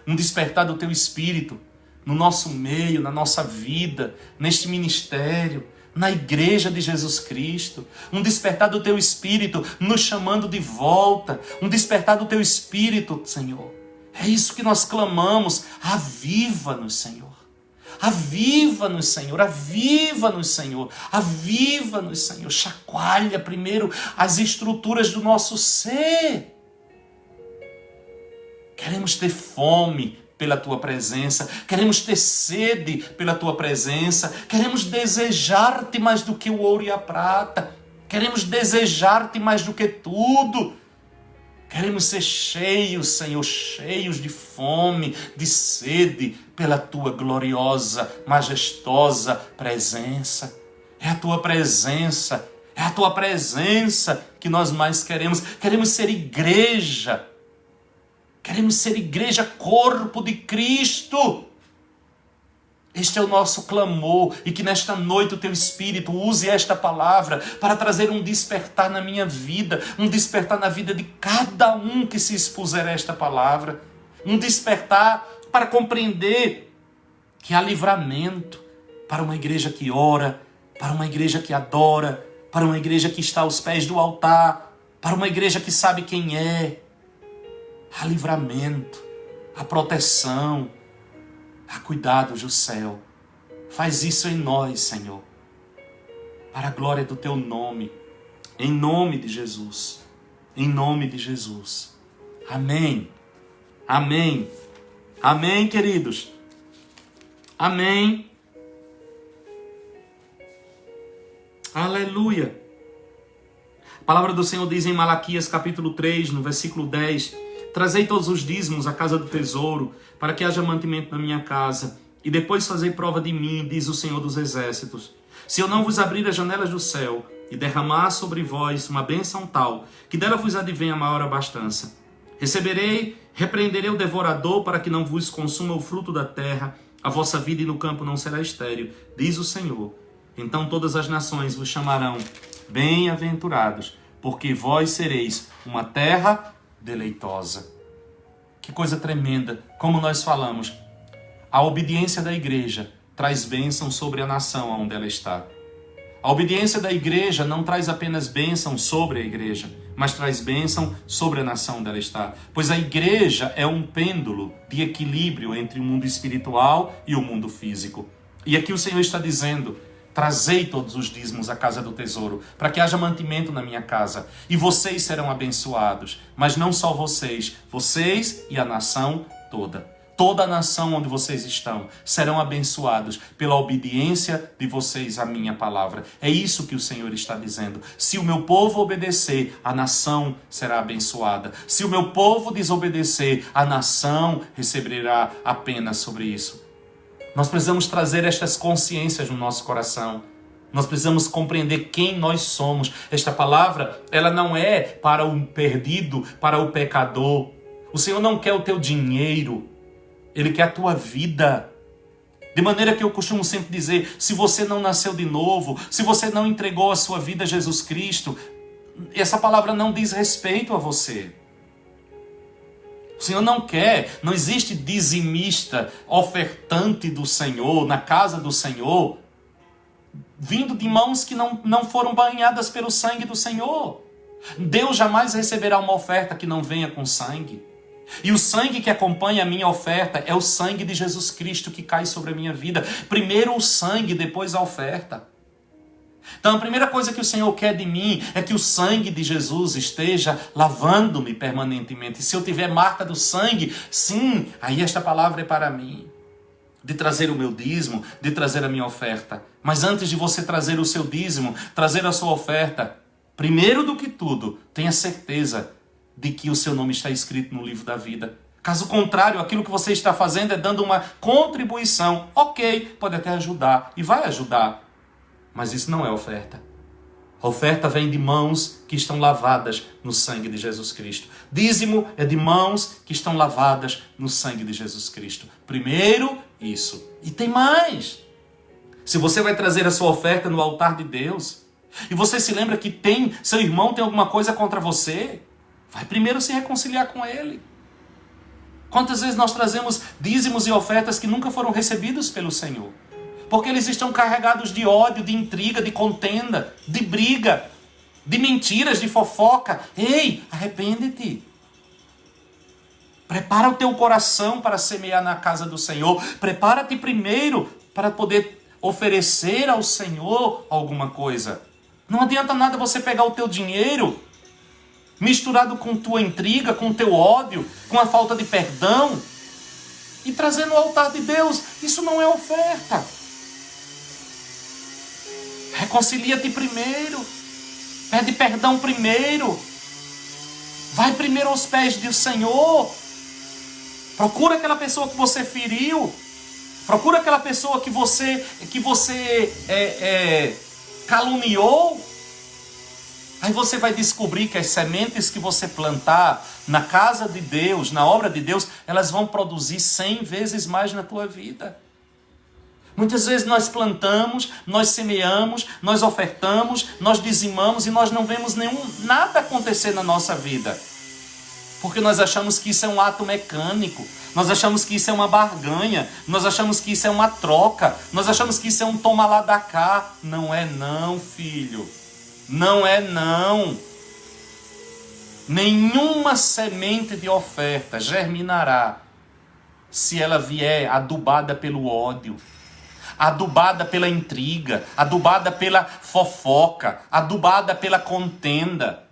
Um despertar do Teu Espírito no nosso meio, na nossa vida, neste ministério, na igreja de Jesus Cristo. Um despertar do Teu Espírito nos chamando de volta. Um despertar do Teu Espírito, Senhor. É isso que nós clamamos. Aviva-nos, Senhor. Aviva-nos, Senhor, aviva-nos, Senhor, aviva-nos, Senhor. Chacoalha primeiro as estruturas do nosso ser. Queremos ter fome pela Tua presença, queremos ter sede pela Tua presença, queremos desejar-Te mais do que o ouro e a prata, queremos desejar-Te mais do que tudo. Queremos ser cheios, Senhor, cheios de fome, de sede pela Tua gloriosa, majestosa presença. É a Tua presença, é a Tua presença que nós mais queremos. Queremos ser igreja. Queremos ser igreja, corpo de Cristo. Este é o nosso clamor, e que nesta noite o Teu Espírito use esta palavra para trazer um despertar na minha vida, um despertar na vida de cada um que se expuser a esta palavra, um despertar para compreender que há livramento para uma igreja que ora, para uma igreja que adora, para uma igreja que está aos pés do altar, para uma igreja que sabe quem é. Há livramento, há proteção, há cuidados do céu. Faz isso em nós, Senhor, para a glória do Teu nome, em nome de Jesus, em nome de Jesus. Amém, amém, amém, queridos, amém, aleluia. A palavra do Senhor diz em Malaquias capítulo 3, no versículo 10, trazei todos os dízimos à casa do tesouro, para que haja mantimento na minha casa, e depois fazei prova de mim, diz o Senhor dos Exércitos. Se eu não vos abrir as janelas do céu, e derramar sobre vós uma bênção tal, que dela vos advenha maior abastança. Repreenderei o devorador, para que não vos consuma o fruto da terra, a vossa vida no campo não será estéril, diz o Senhor. Então todas as nações vos chamarão bem-aventurados, porque vós sereis uma terra deleitosa. Que coisa tremenda, como nós falamos, a obediência da igreja traz bênção sobre a nação onde ela está. A obediência da igreja não traz apenas bênção sobre a igreja, mas traz bênção sobre a nação onde ela está. Pois a igreja é um pêndulo de equilíbrio entre o mundo espiritual e o mundo físico. E aqui o Senhor está dizendo: trazei todos os dízimos à casa do tesouro, para que haja mantimento na minha casa, e vocês serão abençoados. Mas não só vocês e a nação toda. Toda a nação onde vocês estão serão abençoados pela obediência de vocês à minha palavra. É isso que o Senhor está dizendo. Se o meu povo obedecer, a nação será abençoada. Se o meu povo desobedecer, a nação receberá a pena sobre isso. Nós precisamos trazer estas consciências no nosso coração. Nós precisamos compreender quem nós somos. Esta palavra, ela não é para o perdido, para o pecador. O Senhor não quer o teu dinheiro. Ele quer a tua vida. De maneira que eu costumo sempre dizer, se você não nasceu de novo, se você não entregou a sua vida a Jesus Cristo, essa palavra não diz respeito a você. O Senhor não quer, não existe dizimista, ofertante do Senhor, na casa do Senhor, vindo de mãos que não foram banhadas pelo sangue do Senhor. Deus jamais receberá uma oferta que não venha com sangue. E o sangue que acompanha a minha oferta é o sangue de Jesus Cristo que cai sobre a minha vida. Primeiro o sangue, depois a oferta. Então a primeira coisa que o Senhor quer de mim é que o sangue de Jesus esteja lavando-me permanentemente. E se eu tiver marca do sangue, sim, aí esta palavra é para mim. De trazer o meu dízimo, de trazer a minha oferta. Mas antes de você trazer o seu dízimo, trazer a sua oferta, primeiro do que tudo, tenha certeza de que o seu nome está escrito no livro da vida. Caso contrário, aquilo que você está fazendo é dando uma contribuição. Ok, pode até ajudar, e vai ajudar. Mas isso não é oferta. A oferta vem de mãos que estão lavadas no sangue de Jesus Cristo. Dízimo é de mãos que estão lavadas no sangue de Jesus Cristo. Primeiro, isso. E tem mais. Se você vai trazer a sua oferta no altar de Deus, e você se lembra que seu irmão tem alguma coisa contra você, vai primeiro se reconciliar com ele. Quantas vezes nós trazemos dízimos e ofertas que nunca foram recebidos pelo Senhor? Porque eles estão carregados de ódio, de intriga, de contenda, de briga, de mentiras, de fofoca. Ei, arrepende-te. Prepara o teu coração para semear na casa do Senhor. Prepara-te primeiro para poder oferecer ao Senhor alguma coisa. Não adianta nada você pegar o teu dinheiro misturado com tua intriga, com teu ódio, com a falta de perdão e trazer no altar de Deus. Isso não é oferta. Reconcilia-te primeiro. Pede perdão primeiro. Vai primeiro aos pés do Senhor. Procura aquela pessoa que você feriu. Procura aquela pessoa que você caluniou. Aí você vai descobrir que as sementes que você plantar na casa de Deus, na obra de Deus, elas vão produzir 100 vezes mais na tua vida. Muitas vezes nós plantamos, nós semeamos, nós ofertamos, nós dizimamos e nós não vemos nada acontecer na nossa vida. Porque nós achamos que isso é um ato mecânico, nós achamos que isso é uma barganha, nós achamos que isso é uma troca, nós achamos que isso é um toma lá da cá. Não é não, filho. Não é não. Nenhuma semente de oferta germinará se ela vier adubada pelo ódio, adubada pela intriga, adubada pela fofoca, adubada pela contenda.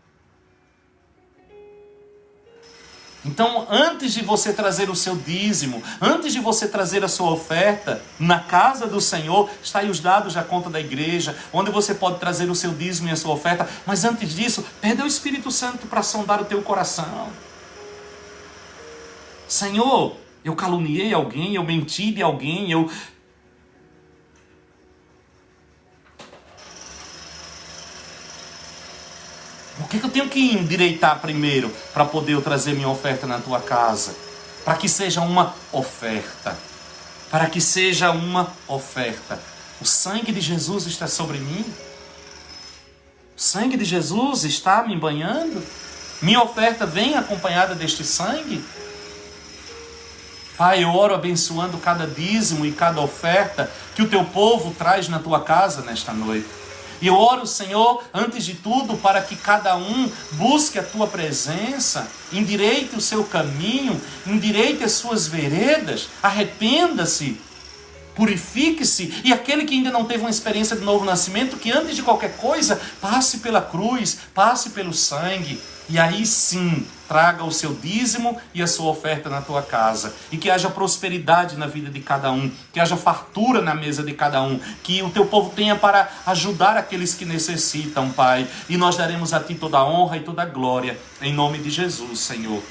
Então, antes de você trazer o seu dízimo, antes de você trazer a sua oferta, na casa do Senhor, está aí os dados da conta da igreja, onde você pode trazer o seu dízimo e a sua oferta, mas antes disso, pede ao Espírito Santo para sondar o teu coração. Senhor, eu caluniei alguém, eu menti de alguém, O que eu tenho que endireitar primeiro para poder eu trazer minha oferta na tua casa? Para que seja uma oferta. Para que seja uma oferta. O sangue de Jesus está sobre mim? O sangue de Jesus está me banhando? Minha oferta vem acompanhada deste sangue? Pai, eu oro abençoando cada dízimo e cada oferta que o teu povo traz na tua casa nesta noite. E eu oro, Senhor, antes de tudo, para que cada um busque a tua presença, endireite o seu caminho, endireite as suas veredas, arrependa-se, purifique-se. E aquele que ainda não teve uma experiência de novo nascimento, que antes de qualquer coisa, passe pela cruz, passe pelo sangue. E aí sim, traga o seu dízimo e a sua oferta na tua casa. E que haja prosperidade na vida de cada um. Que haja fartura na mesa de cada um. Que o teu povo tenha para ajudar aqueles que necessitam, Pai. E nós daremos a Ti toda a honra e toda a glória. Em nome de Jesus, Senhor.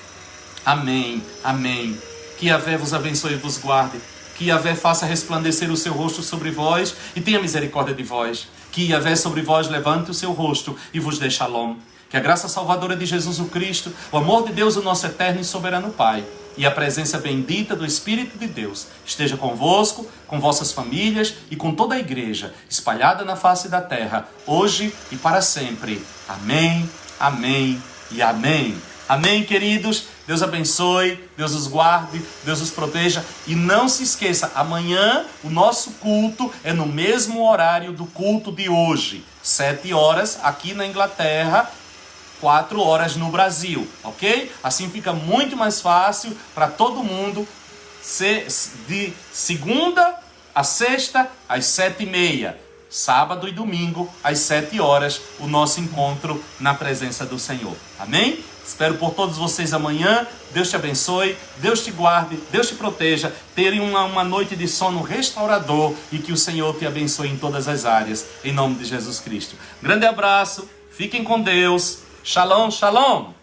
Amém. Amém. Que Yahvé vos abençoe e vos guarde. Que Yahvé faça resplandecer o seu rosto sobre vós e tenha misericórdia de vós. Que Yahvé sobre vós levante o seu rosto e vos dê shalom. Que a graça salvadora de Jesus o Cristo, o amor de Deus, o nosso eterno e soberano Pai, e a presença bendita do Espírito de Deus esteja convosco, com vossas famílias e com toda a igreja, espalhada na face da terra, hoje e para sempre. Amém, amém e amém. Amém, queridos? Deus abençoe, Deus os guarde, Deus os proteja. E não se esqueça, amanhã o nosso culto é no mesmo horário do culto de hoje. 7 horas aqui na Inglaterra, 4 horas no Brasil, ok? Assim fica muito mais fácil para todo mundo ser de segunda a sexta às 7h30. Sábado e domingo às 7 horas, o nosso encontro na presença do Senhor. Amém? Espero por todos vocês amanhã. Deus te abençoe, Deus te guarde, Deus te proteja. Terem uma noite de sono restaurador e que o Senhor te abençoe em todas as áreas. Em nome de Jesus Cristo. Grande abraço, fiquem com Deus. Shalom, shalom.